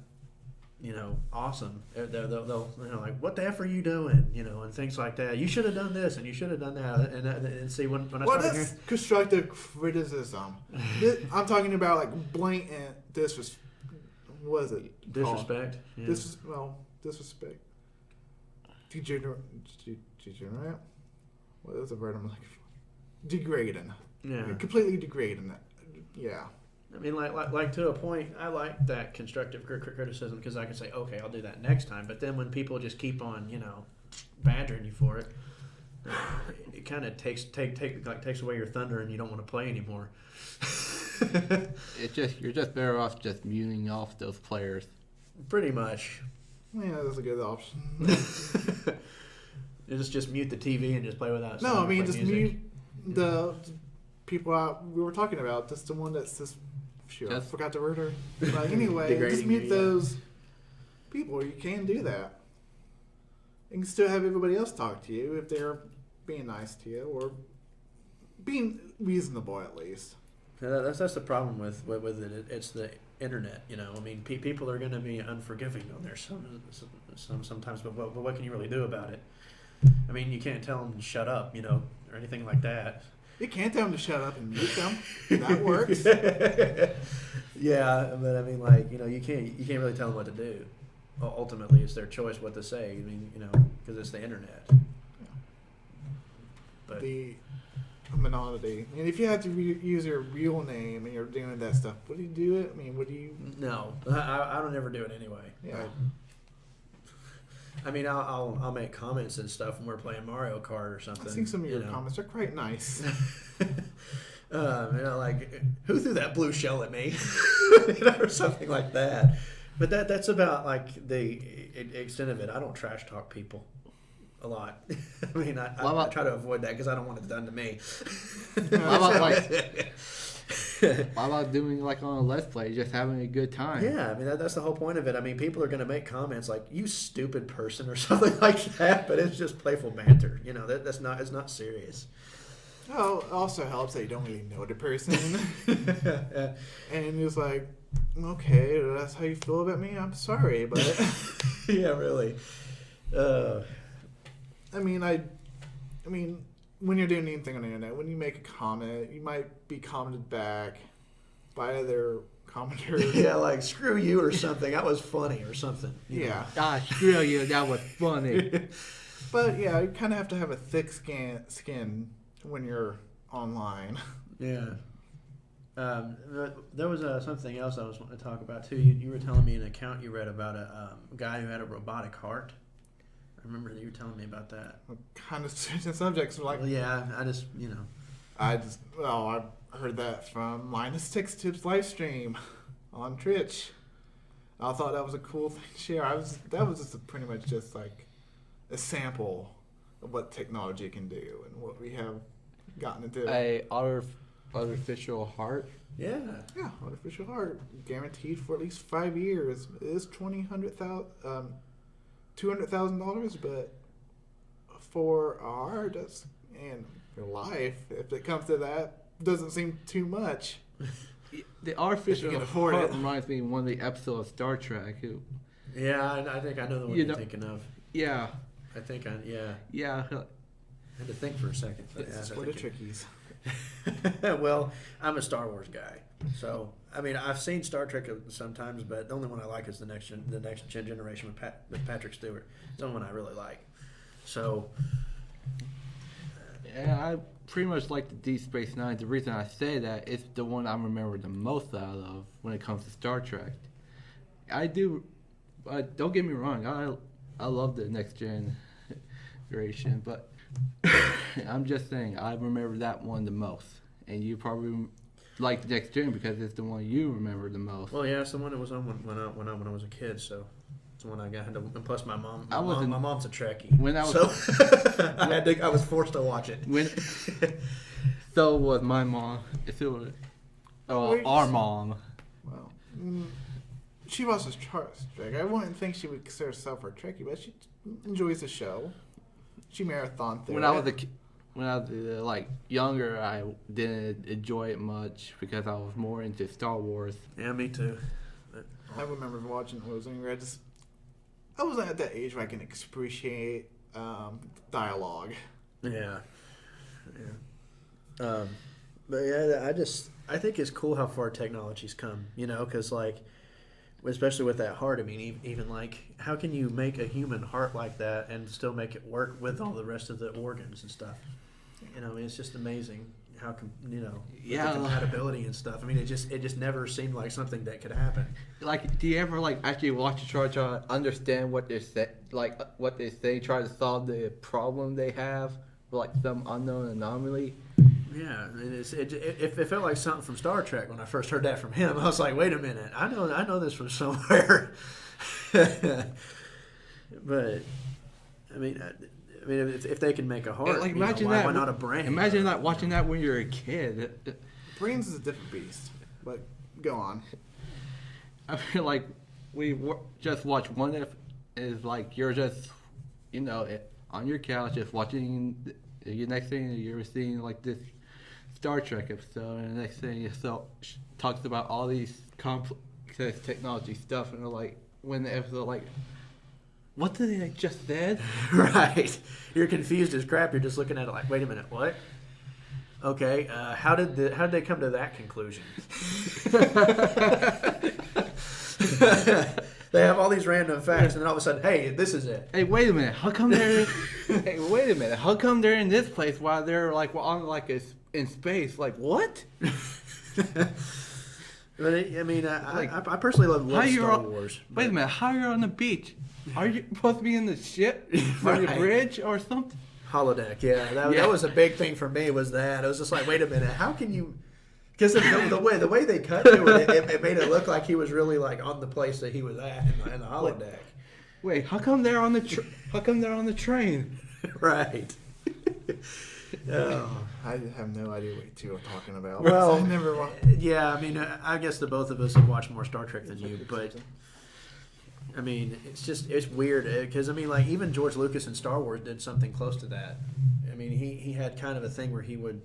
B: awesome. They'll like, what the F are you doing? And things like that. You should have done this, and you should have done that. And see when I started
A: that's constructive criticism. I'm talking about like blatant disrespect.
B: Disrespect. Yeah.
A: Disrespect. degenerate. What is the word I'm looking for? Degrading.
B: Yeah.
A: Completely degrading. Yeah.
B: I mean, like to a point, I like that constructive criticism because I can say, okay, I'll do that next time. But then when people just keep on, badgering you for it, it kind of takes away your thunder, and you don't want to play anymore.
C: You're just better off just muting off those players.
B: Pretty much.
A: Yeah, that's a good option.
B: Just mute the TV and just play without.
A: No, I mean just
B: music.
A: mute the people out we were talking about. Just the one that's just. Shoot, I forgot the word. But anyway, just mute those people. You can do that. You can still have everybody else talk to you if they're being nice to you or being reasonable at least.
B: Yeah, that's the problem with it. It's the internet. I mean, people are going to be unforgiving on there sometimes. But what can you really do about it? I mean, you can't tell them to shut up, or anything like that.
A: You can't tell them to shut up and mute them. That works.
B: Yeah, but I mean, like, you can't really tell them what to do. Ultimately, it's their choice what to say. I mean, because it's the internet. But
A: the anonymity, and if you have to use your real name and you're doing that stuff, what do you do it? I mean, what do you?
B: No, I don't ever do it anyway.
A: Yeah.
B: I mean, I'll make comments and stuff when we're playing Mario Kart or something.
A: I think some of your comments are quite nice.
B: Like, who threw that blue shell at me? Or something like that. But that's about, like, the extent of it. I don't trash talk people a lot. I mean, I try to avoid that because I don't want it done to me.
C: Why about doing like on a Let's Play, just having a good time?
B: Yeah, I mean that's the whole point of it. I mean, people are going to make comments like "you stupid person" or something like that, but it's just playful banter. It's not serious.
A: Oh, it also helps that you don't really know the person, and it's like, okay, that's how you feel about me. I'm sorry, but
B: yeah, really.
A: I mean, when you're doing anything on the internet, when you make a comment, you might be commented back by other commenters.
B: Yeah, like, screw you or something. That was funny or something.
A: Yeah.
C: Ah, screw you. That was funny.
A: But, yeah, you kind of have to have a thick skin when you're online.
B: Yeah. There was something else I was wanting to talk about, too. You were telling me an account you read about a guy who had a robotic heart. I remember you were telling me about that.
A: Kind of certain subjects are like.
B: Well, yeah,
A: I heard that from Linus Tech Tips live stream on Twitch. I thought that was a cool thing to share. That was just pretty much just like a sample of what technology can do and what we have gotten into.
C: Artificial heart.
B: Yeah,
A: artificial heart guaranteed for at least 5 years. It is $200,000, but for our and your life, if it comes to that, doesn't seem too much.
C: The artificial heart reminds me of one of the episodes of Star Trek.
B: Yeah, I think I know the one you're thinking of.
C: Yeah,
B: Yeah. I had to think for a second.
A: It's for the trickies.
B: Well, I'm a Star Wars guy, so I mean I've seen Star Trek sometimes, but the only one I like is the next generation with Patrick Stewart. It's the only one I really like. So
C: yeah, I pretty much like the Deep Space Nine. The reason I say that is the one I remember the most out of when it comes to Star Trek. I do, don't get me wrong. I love the next generation, but I'm just saying I remember that one the most, and you probably like the next gen because it's the one you remember the most.
B: Well, yeah, it's the one that was on when I was a kid, so it's the one I got into. And plus, my mom's a Trekkie, I was forced to watch it.
C: So was my mom. Our mom.
A: Well, she watches Trek. I wouldn't think she would consider herself a Trekkie, but she enjoys the show. She marathon through
C: When I was younger, I didn't enjoy it much because I was more into Star Wars.
B: Yeah, me too.
A: I remember watching it when I was younger. I wasn't at that age where I can appreciate dialogue.
B: Yeah. But yeah, I think it's cool how far technology's come. Because like especially with that heart. I mean, even like, how can you make a human heart like that and still make it work with all the rest of the organs and stuff? You know, I mean, it's just amazing how with the compatibility and stuff. I mean, it just never seemed like something that could happen.
C: Like, do you ever like actually watch a try to understand what they're what they say, try to solve the problem they have, like some unknown anomaly?
B: Yeah, it felt like something from Star Trek when I first heard that from him. I was like, wait a minute, I know this from somewhere. But I mean, if they can make a heart,
C: like, imagine that.
B: Why not a brain?
C: Imagine that watching that when you're a kid.
A: Brains is a different beast, but go on.
C: I feel like we just watched one. Is like you're just, on your couch just watching. The next thing you're seeing like this Star Trek episode, and the next thing talks about all these complex technology stuff, and they're like, when the episode like, what did they just said?
B: Right. You're confused as crap. You're just looking at it like, wait a minute, what? Okay, how did they come to that conclusion? They have all these random facts, and then all of a sudden, hey, this is it.
C: Hey, wait a minute. How come they're? Hey, wait a minute. How come they're in this place while they're like on like in space? Like what?
B: But I mean, I personally love Star Wars.
C: Wait a minute. How you're on the beach? Are you supposed to be in the ship on the bridge or something?
B: Holodeck, yeah. That was a big thing for me. Was that it was just like, wait a minute, how can you? Because the way they cut to it, it made it look like he was really like on the place that he was at in the holodeck.
C: Wait, how come they're on the how come they're on the train?
B: Right.
A: I have no idea what you were talking about.
B: Well,
A: I never watched.
B: Yeah, I mean, I guess the both of us have watched more Star Trek than you, but I mean, it's weird because I mean, like even George Lucas in Star Wars did something close to that. I mean, he had kind of a thing where he would,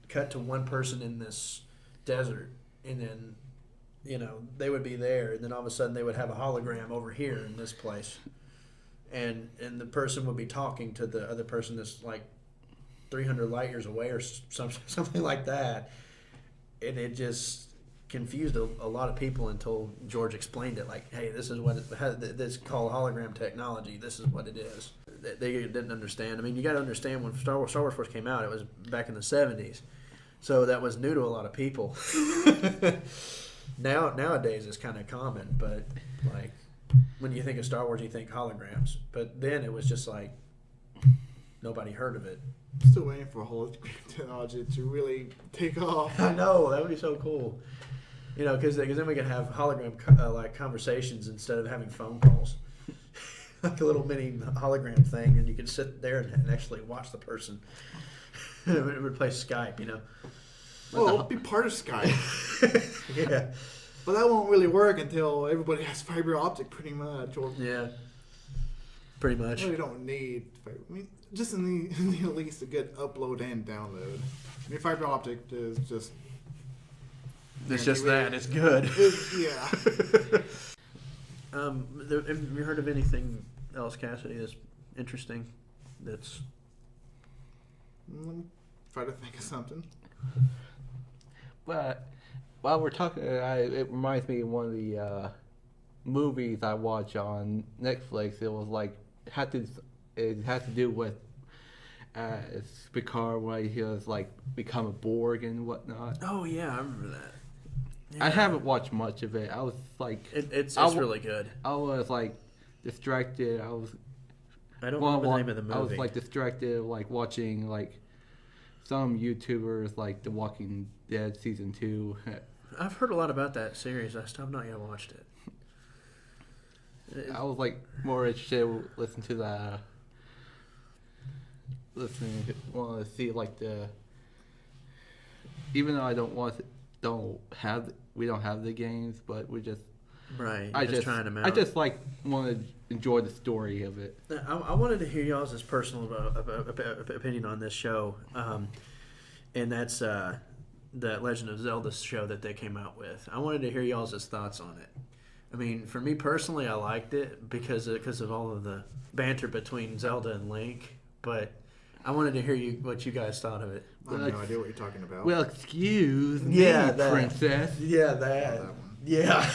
B: cut to one person in this desert, and then, they would be there, and then all of a sudden they would have a hologram over here in this place, and the person would be talking to the other person that's like 300 light years away or something like that, and it just confused a lot of people until George explained it. Like, hey, this is what this is called hologram technology. This is what it is. They didn't understand. I mean, you got to understand when Star Wars first came out, it was back in the 70s. So that was new to a lot of people. Nowadays it's kind of common, but like when you think of Star Wars, you think holograms. But then it was just like nobody heard of it.
A: Still waiting for hologram technology to really take off.
B: I know, that would be so cool. Because then we can have hologram like conversations instead of having phone calls. Like a little mini hologram thing, and you can sit there and actually watch the person. It would replace Skype,
A: Well, it'll be part of Skype.
B: Yeah.
A: But that won't really work until everybody has fiber optic, pretty much. Or
B: Yeah. Pretty much.
A: really don't need fiber. I mean, just in the at least a good upload and download. I mean, fiber optic is just.
B: It's just that. It's good.
A: Yeah.
B: Have you heard of anything else, Cassidy, that's interesting? That's.
A: Let me try to think of something.
C: But while we're talking, it reminds me of one of the movies I watched on Netflix. It was like it had to do with Picard when he was like become a Borg and whatnot.
B: Oh yeah, I remember that. Yeah.
C: I haven't watched much of it. I was like,
B: it's really good.
C: I was like distracted.
B: I don't remember the name of the movie.
C: I was like distracted, like watching like some YouTubers like The Walking Dead season 2.
B: I've heard a lot about that series. I still have not yet watched it.
C: I was like more interested to listen to that. Want to see like even though we don't have the games, but we just
B: right.
C: I just
B: trying them out.
C: I just like want to enjoy the story of it.
B: I wanted to hear y'all's personal opinion on this show, and that's the Legend of Zelda show that they came out with. I wanted to hear y'all's thoughts on it. I mean, for me personally, I liked it because of all of the banter between Zelda and Link, but I wanted to hear what you guys thought of it.
A: I have no idea what you're talking about.
C: Well, excuse me, princess.
B: Yeah, that. Yeah.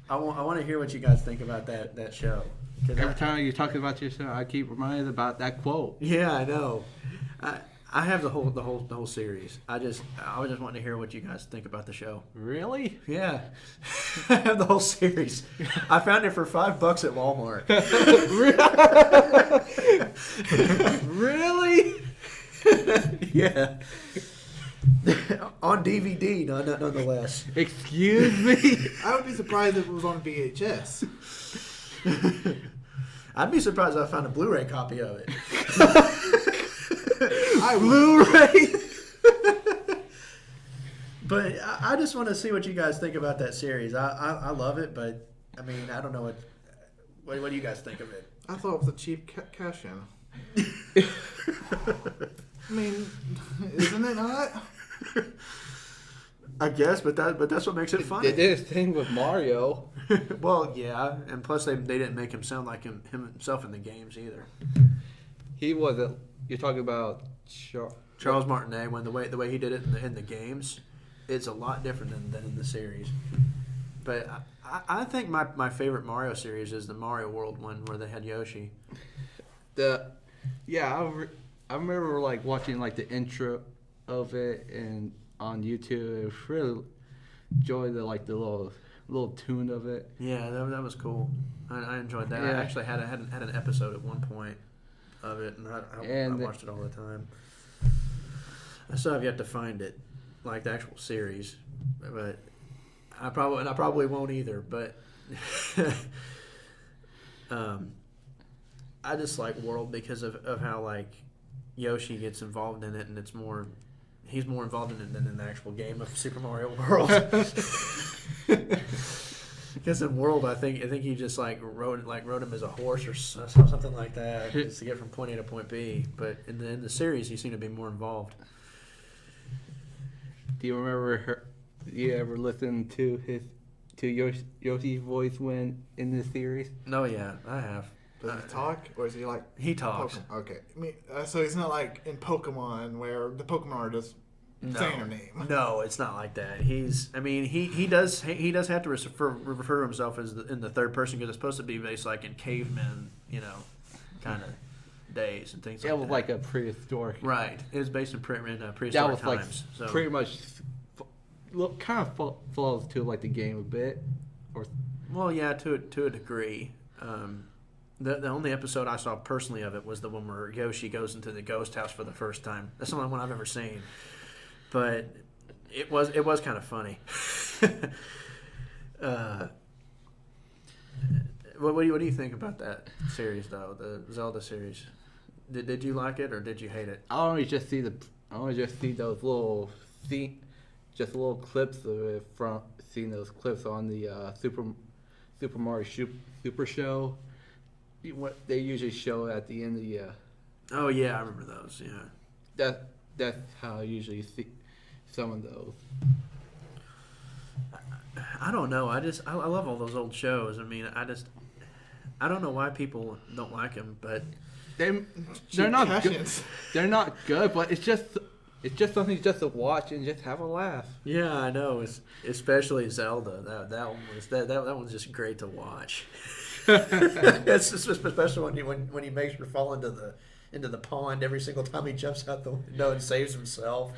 B: I want to hear what you guys think about that show.
C: Every time you talk about your show, I keep reminded about that quote.
B: Yeah, I know. I have the whole series. I was just wanting to hear what you guys think about the show.
C: Really?
B: Yeah, I have the whole series. I found it for $5 at Walmart.
C: Really?
B: Yeah. On DVD, nonetheless.
C: Excuse me?
A: I would be surprised if it was on VHS.
B: I'd be surprised if I found a Blu-ray copy of it.
C: Blu-ray?
B: But I just want to see what you guys think about that series. I love it, but I mean, I don't know what do you guys think of it?
A: I thought it was a cheap cash in. I mean, isn't it not?
B: I guess, but that's what makes it funny.
C: They did a thing with Mario.
B: Well, yeah, and plus they didn't make him sound like himself in the games either.
C: He wasn't. You're talking about
B: Charles Martinet, when the way he did it in the games, it's a lot different than in the series. But I think my favorite Mario series is the Mario World one where they had Yoshi.
C: I remember like watching like the intro of it and on YouTube. It was really enjoyed the little tune of it.
B: Yeah, that was cool. I enjoyed that.
C: Yeah.
B: I actually had an episode at one point of it, and I watched it all the time. I still have yet to find it, like the actual series, but I probably won't either. But I just like World because of how like Yoshi gets involved in it, and he's more involved in it than in the actual game of Super Mario World. Because in World, I think he just like rode him as a horse or something like that, just to get from point A to point B. But in the series, he seemed to be more involved.
C: Do you remember you ever listened to Yoshi's voice when in this series?
B: No, yeah, I have.
A: Does he talk, or is he like...
B: He talks.
A: Pokemon? Okay. I mean, so he's not like in Pokemon where the Pokemon are just saying her name.
B: No, it's not like that. He does have to refer to himself as in the third person because it's supposed to be based like in cavemen, kind of days and things like that.
C: It was like a prehistoric.
B: Right. It was based in prehistoric
C: That was
B: times.
C: like
B: So.
C: pretty much kind of follows to like the game a bit, or
B: Well, yeah, to a degree. The only episode I saw personally of it was the one where Yoshi goes into the ghost house for the first time. That's the only one I've ever seen. But it was kind of funny. What do you think about that series though, the Zelda series? Did you like it or did you hate it?
C: I only just see those little clips of it from seeing those clips on the Super Mario Super Show. What they usually show at the end of the.
B: Oh yeah, I remember those. Yeah.
C: That's how I usually see some of those.
B: I don't know. I love all those old shows. I mean, I don't know why people don't like them, but
C: They're not good. They're not good, but it's just something just to watch and just have a laugh.
B: yeah, I know. Especially Zelda. That one was that one's just great to watch. It's especially when he makes her fall into the pond every single time he jumps out the window and saves himself.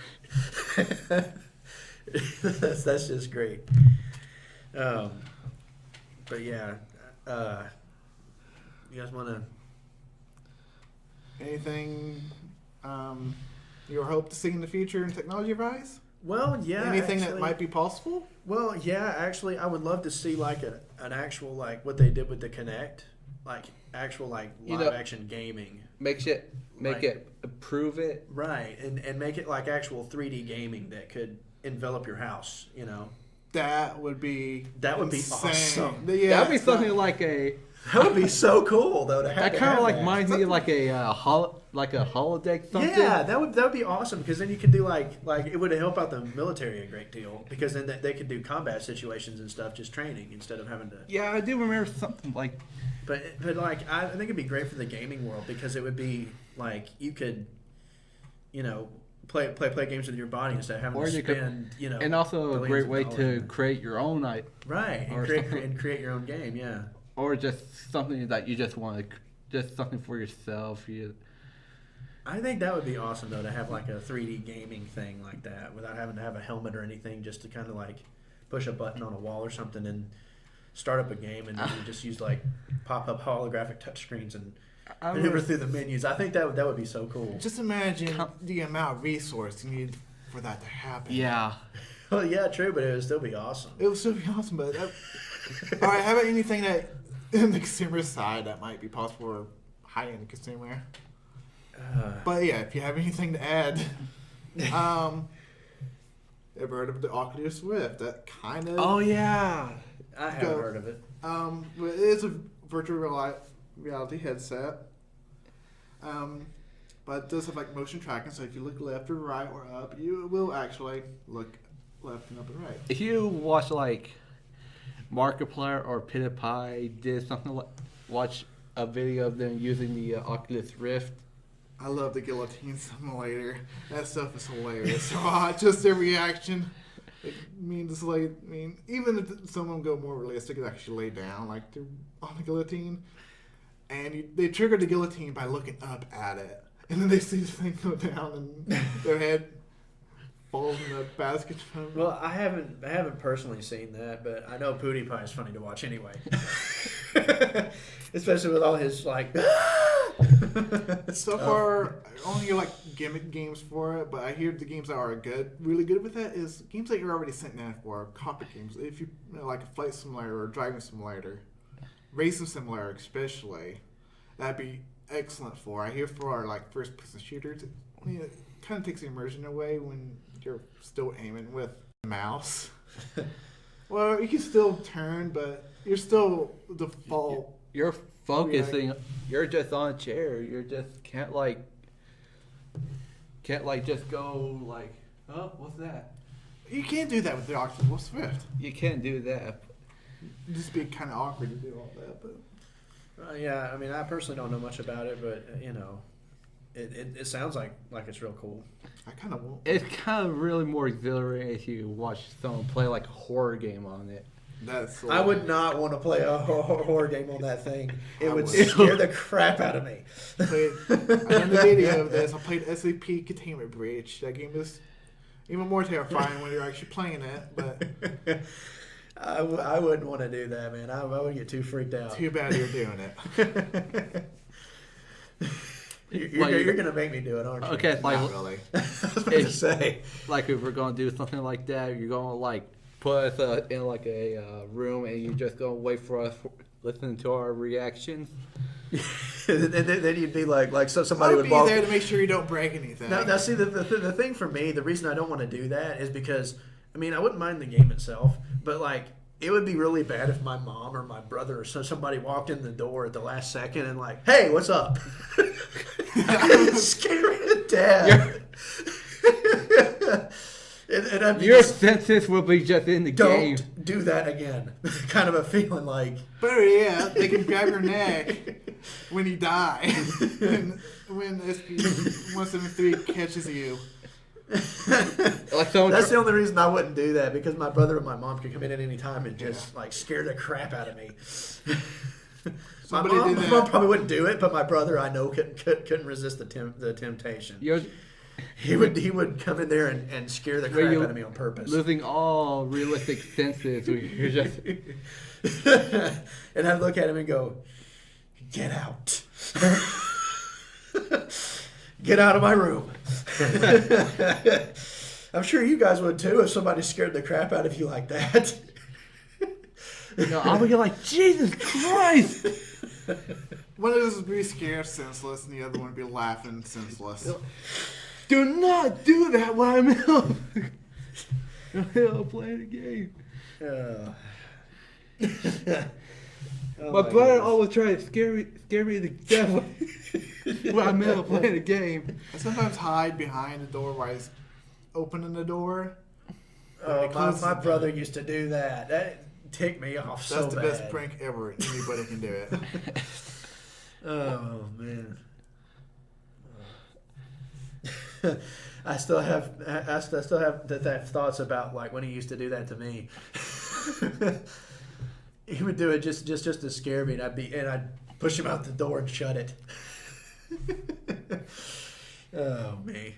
B: That's just great. But yeah, you guys want to?
A: Anything you hope to see in the future in technology-wise?
B: Well, yeah.
A: Anything
B: actually,
A: that might be possible?
B: Well, yeah. Actually, I would love to see like an actual like what they did with the Kinect, like actual like live action gaming.
C: Make it improve it.
B: Right, and make it like actual 3D gaming that could envelop your house.
A: That would be
B: insane. Awesome.
A: Yeah,
C: That'd be something like a.
B: That would be so cool though.
C: That kind of like reminds me of like a holodeck something.
B: Yeah, that would be awesome because then you could do like it would help out the military a great deal because then they could do combat situations and stuff, just training instead of having to.
C: Yeah, I do remember something like.
B: But like I think it'd be great for the gaming world because it would be like you could, play games with your body instead of having
C: Or
B: to
C: you could-
B: spend,
C: And also a
B: billions
C: great
B: of
C: way
B: dollars
C: to
B: on it.
C: create your own night,
B: Right,
C: Or
B: and
C: something.
B: create your own game, yeah.
C: or just something that you just want to, just something for yourself.
B: I think that would be awesome though, to have like a 3D gaming thing like that without having to have a helmet or anything, just to kind of like push a button on a wall or something and start up a game, and then you just use like pop-up holographic touchscreens and
C: I
B: maneuver
C: was-
B: through the menus. I think that would be so cool.
A: Just imagine the amount of resource you need for that to happen.
C: Yeah.
B: Well, yeah, true, but it would still be awesome.
A: It would still be awesome, but all right. How about anything that in the consumer side that might be possible for high-end consumer? But yeah, if you have anything to add, ever heard of the Oculus Rift? That kind of
B: Oh yeah, I haven't heard of it.
A: It is a virtual reality headset. But it does have like motion tracking, so if you look left or right or up, you will actually look left and up and right.
C: If you watch like Markiplier or PewDiePie did something like watch a video of them using the Oculus Rift,
A: I love the guillotine simulator. That stuff is hilarious. Just their reaction. Even if someone go more realistic, it actually lay down like they're on the guillotine, and they trigger the guillotine by looking up at it, and then they see the thing go down, and their head falls in the basket.
B: Well, I haven't personally seen that, but I know PewDiePie is funny to watch anyway. Especially with all his like.
A: So far, I only get like gimmick games for it, but I hear the games that are really good with that is games that you're already sent in for, cockpit games. If you like a flight simulator or driving simulator, racing simulator especially, that'd be excellent for. I hear for like first person shooters, it kind of takes the immersion away when you're still aiming with a mouse. Well, you can still turn, but you're still default.
C: you're focusing. You're just on a chair. You just can't just go like, oh, what's that?
A: You can't do that with the Oculus Rift.
C: You can't do that.
A: It'd just be kind of awkward to do all that, but.
B: Yeah, I mean, I personally don't know much about it, but it sounds like it's real cool.
A: I kind of won't.
C: It's kind of really more exhilarating if you watch someone play like a horror game on it.
A: That's.
B: I would not want to play a horror game on that thing. It
A: I
B: would
A: would.
B: scare the crap out of me.
A: I done the video of this. I played SCP Containment Breach. That game is even more terrifying when you're actually playing it. But
B: I wouldn't want to do that, man. I would get too freaked out.
A: too bad you're doing it.
B: You're gonna make me do it, aren't you?
C: Okay, it's like
A: Not really.
B: I was about to say.
C: like if we're gonna do something like that, you're gonna like put us in like a room, and you're just gonna wait for us listen to our reactions.
B: and then you'd be like so somebody
A: I'll
B: would
A: be
B: walk.
A: there to make sure you don't break anything.
B: Now see, the thing for me, the reason I don't want to do that is because, I mean, I wouldn't mind the game itself, but like, it would be really bad if my mom or my brother or somebody walked in the door at the last second and like, hey, what's up? Scary to death. and I'd be
C: Your
B: just,
C: senses will be just in the game.
B: don't do that again. Kind of a feeling like.
A: Better yet, they can grab your neck when you die. when SCP-173 catches you.
C: Like someone
B: That's the only reason I wouldn't do that, because my brother and my mom could come in at any time and just like scare the crap out of me. my
A: Somebody
B: mom,
A: did that.
B: my mom probably wouldn't do it, but my brother I know couldn't resist the temptation.
C: You're
B: He would come in there and scare the crap out of me on purpose.
C: losing all realistic senses. You're just
B: And I'd look at him and go, "Get out." Get out of my room. I'm sure you guys would too if somebody scared the crap out of you like that.
C: I would get like, Jesus Christ!
A: One of us would be scared senseless, and the other one would be laughing senseless.
C: Do not do that while I'm playing a game.
B: Oh,
C: My brother always tries to scare me to death while I'm playing a game.
A: I sometimes hide behind the door while he's opening the door.
B: My brother used to do that. That ticked me off so
A: That's the
B: bad.
A: best prank ever. Anybody can do it.
B: Oh man. I still have that thoughts about like when he used to do that to me. He would do it just to scare me, and I'd push him out the door and shut it. Oh me.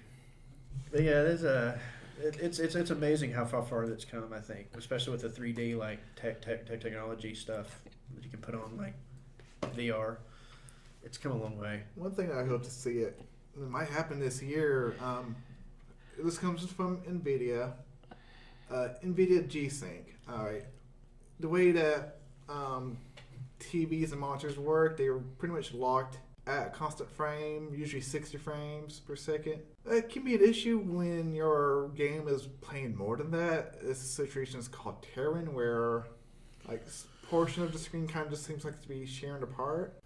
B: But yeah, it's amazing how far that's come. I think, especially with the 3D like technology stuff that you can put on like VR. It's come a long way.
A: One thing I hope to see it might happen this year. This comes from NVIDIA. NVIDIA G-Sync. All right. The way that TVs and monitors work, they're pretty much locked at a constant frame, usually 60 frames per second. It can be an issue when your game is playing more than that. This situation is called tearing, where like portion of the screen kind of just seems like to be sharing apart.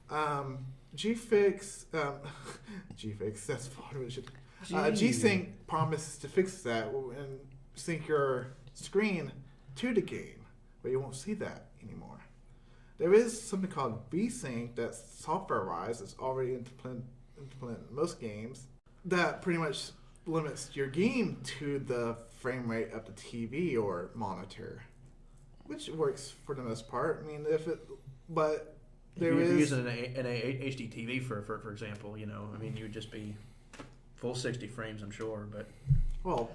A: G-Fix, that's part of it. G-Sync promises to fix that and sync your screen to the game, but you won't see that anymore. There is something called V-Sync that's software-wise. It's already implemented in most games. That pretty much limits your game to the frame rate of the TV or monitor, which works for the most part. I mean, but there is...
B: If you're using an HD TV, for example, I mean, you would just be full 60 frames, I'm sure, but...
A: Well,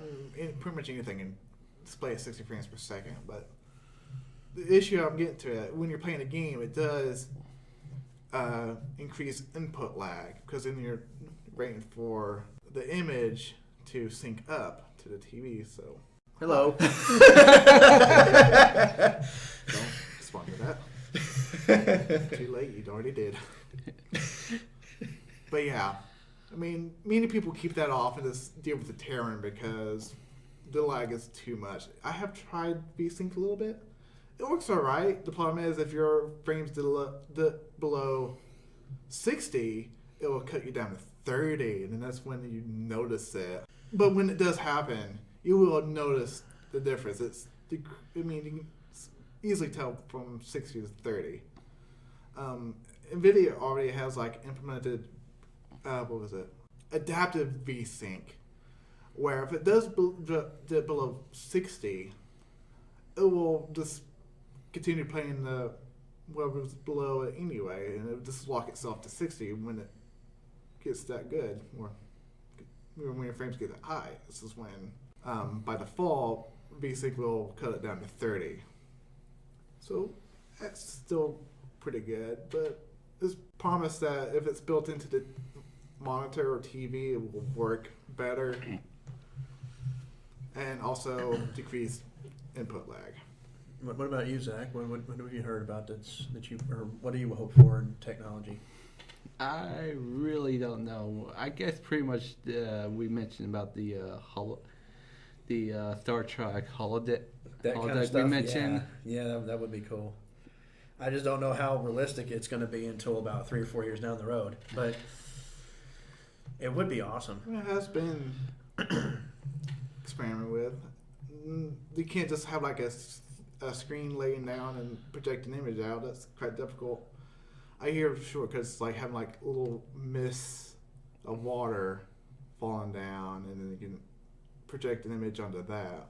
A: pretty much anything can display at 60 frames per second, but... The issue I'm getting to, when you're playing a game, it does increase input lag, because then you're waiting for the image to sync up to the TV. So,
B: hello.
A: Don't sponsor that. Too late, you already did. But yeah, I mean, many people keep that off and just deal with the tearing because the lag is too much. I have tried V-Sync a little bit. It works all right. The problem is if your frames below 60, it will cut you down to 30, and then that's when you notice it. But when it does happen, you will notice the difference. You can easily tell from 60 to 30. NVIDIA already has implemented, adaptive V-Sync, where if it does dip below 60, it will just continue playing whatever's below it anyway, and it will just lock itself to 60 when it gets that good, or when your frames get that high. This is when, by default, V-Sync will cut it down to 30. So that's still pretty good, but it's promised that if it's built into the monitor or TV, it will work better and also decrease input lag.
B: What about you, Zach? What have you heard about or what do you hope for in technology?
C: I really don't know. I guess pretty much we mentioned about the Star Trek holodeck.
B: That kind of stuff. We mentioned. Yeah, that would be cool. I just don't know how realistic it's going to be until about 3 or 4 years down the road. But it would be awesome.
A: It has been experimented with. You can't just have a screen laying down and project an image out. That's quite difficult. I hear for sure because it's like having little mists of water falling down, and then you can project an image onto that.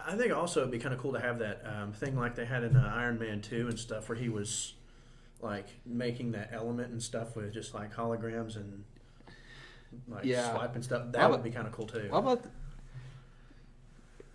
B: I think also it'd be kind of cool to have that thing like they had in Iron Man 2 and stuff, where he was making that element and stuff with just holograms and swiping stuff. That would be kind of cool too.
C: What about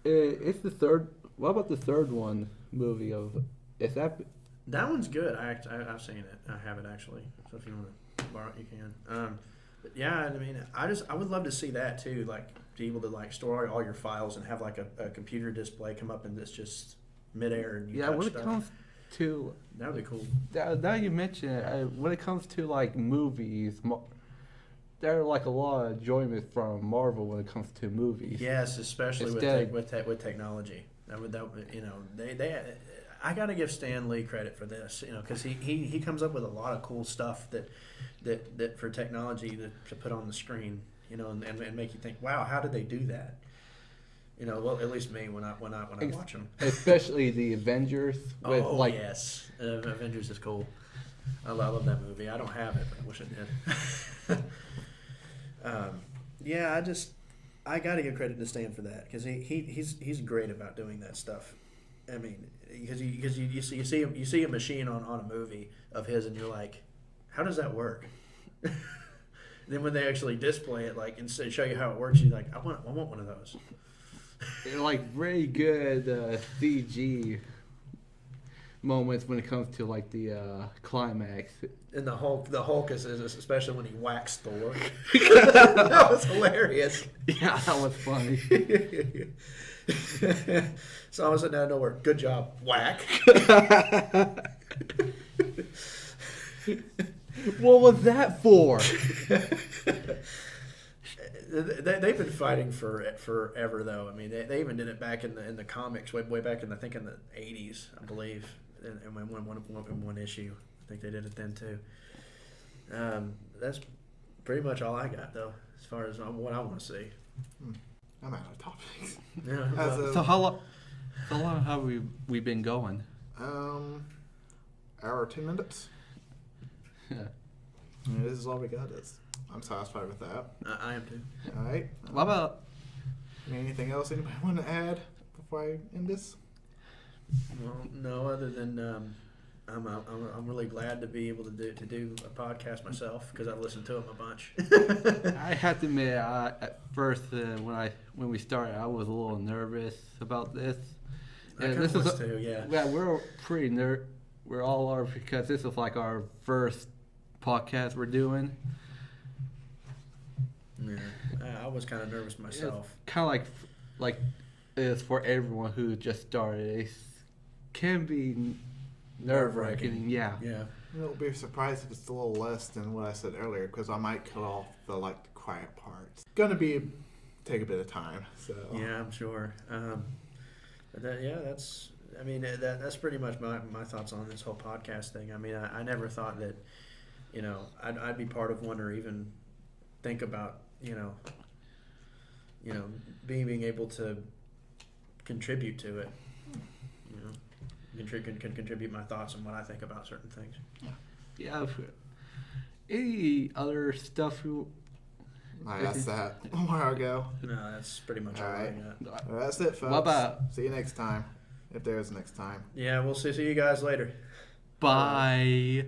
C: it's the third? What about the third one movie of? Is that?
B: That one's good. I've seen it. I have it actually. So if you want to borrow it, you can. But yeah, I mean, I would love to see that too. Be able to store all your files and have a computer display come up and it's just midair and you touch
C: when
B: stuff.
C: It comes to
B: that would be cool.
C: Now you mention it, when it comes to movies, there are a lot of enjoyment from Marvel when it comes to movies.
B: Yes, especially with technology. That would they. I got to give Stan Lee credit for this, because he comes up with a lot of cool stuff that for technology to put on the screen, and make you think, wow, how did they do that? Well, at least me when I watch them.
C: Especially the Avengers.
B: Yes, Avengers is cool. I love that movie. I don't have it, but I wish I did. Yeah, I got to give credit to Stan for that because he's great about doing that stuff. I mean, because you see a machine on a movie of his and you're like, how does that work? Then when they actually display it, like, and show you how it works, you're like, I want one of those.
C: They're like very good CG moments when it comes to like the climax.
B: And the Hulk is especially when he whacks Thor. That was hilarious.
C: Yeah, that was funny.
B: So all of a sudden out of nowhere, good job, whack.
C: What was that for?
B: They've been fighting for forever, though. I mean, they even did it back in the comics, way back in I think in the 80s, I believe, and one issue. I think they did it then too. That's pretty much all I got, though, as far as what I want to see.
A: I'm out of topics.
B: Yeah,
C: So how long have we been going?
A: Hour 10 minutes.
C: Yeah.
A: And this is all we got. I'm satisfied with that.
B: I am too.
A: All right.
C: What about?
A: Anything else anybody want to add before I end this?
B: Well, no, other than I'm really glad to be able to do a podcast myself because I listened to them a bunch.
C: I have to admit, at first when we started, I was a little nervous about this.
B: I kind of was too, yeah.
C: Yeah, we're pretty we're all are because this is like our first podcast we're doing.
B: Yeah, I was kind of nervous myself.
C: Kind of like it's for everyone who just started. It can be nerve-wracking. Yeah.
B: Yeah.
A: It'll be surprised if it's a little less than what I said earlier because I might cut off the quiet parts. Gonna take a bit of time. So
B: yeah, I'm sure. But that's. I mean, that's pretty much my thoughts on this whole podcast thing. I mean, I never thought that, I'd be part of one or even think about, being able to contribute to it. Contribute my thoughts and what I think about certain things.
C: Yeah. Any other stuff
A: I asked that a while ago.
B: No, that's pretty much all
A: right.
B: I got.
A: Well, that's it, folks.
C: What about?
A: See you next time, if there is next time.
B: Yeah, we'll see you guys later.
C: Bye.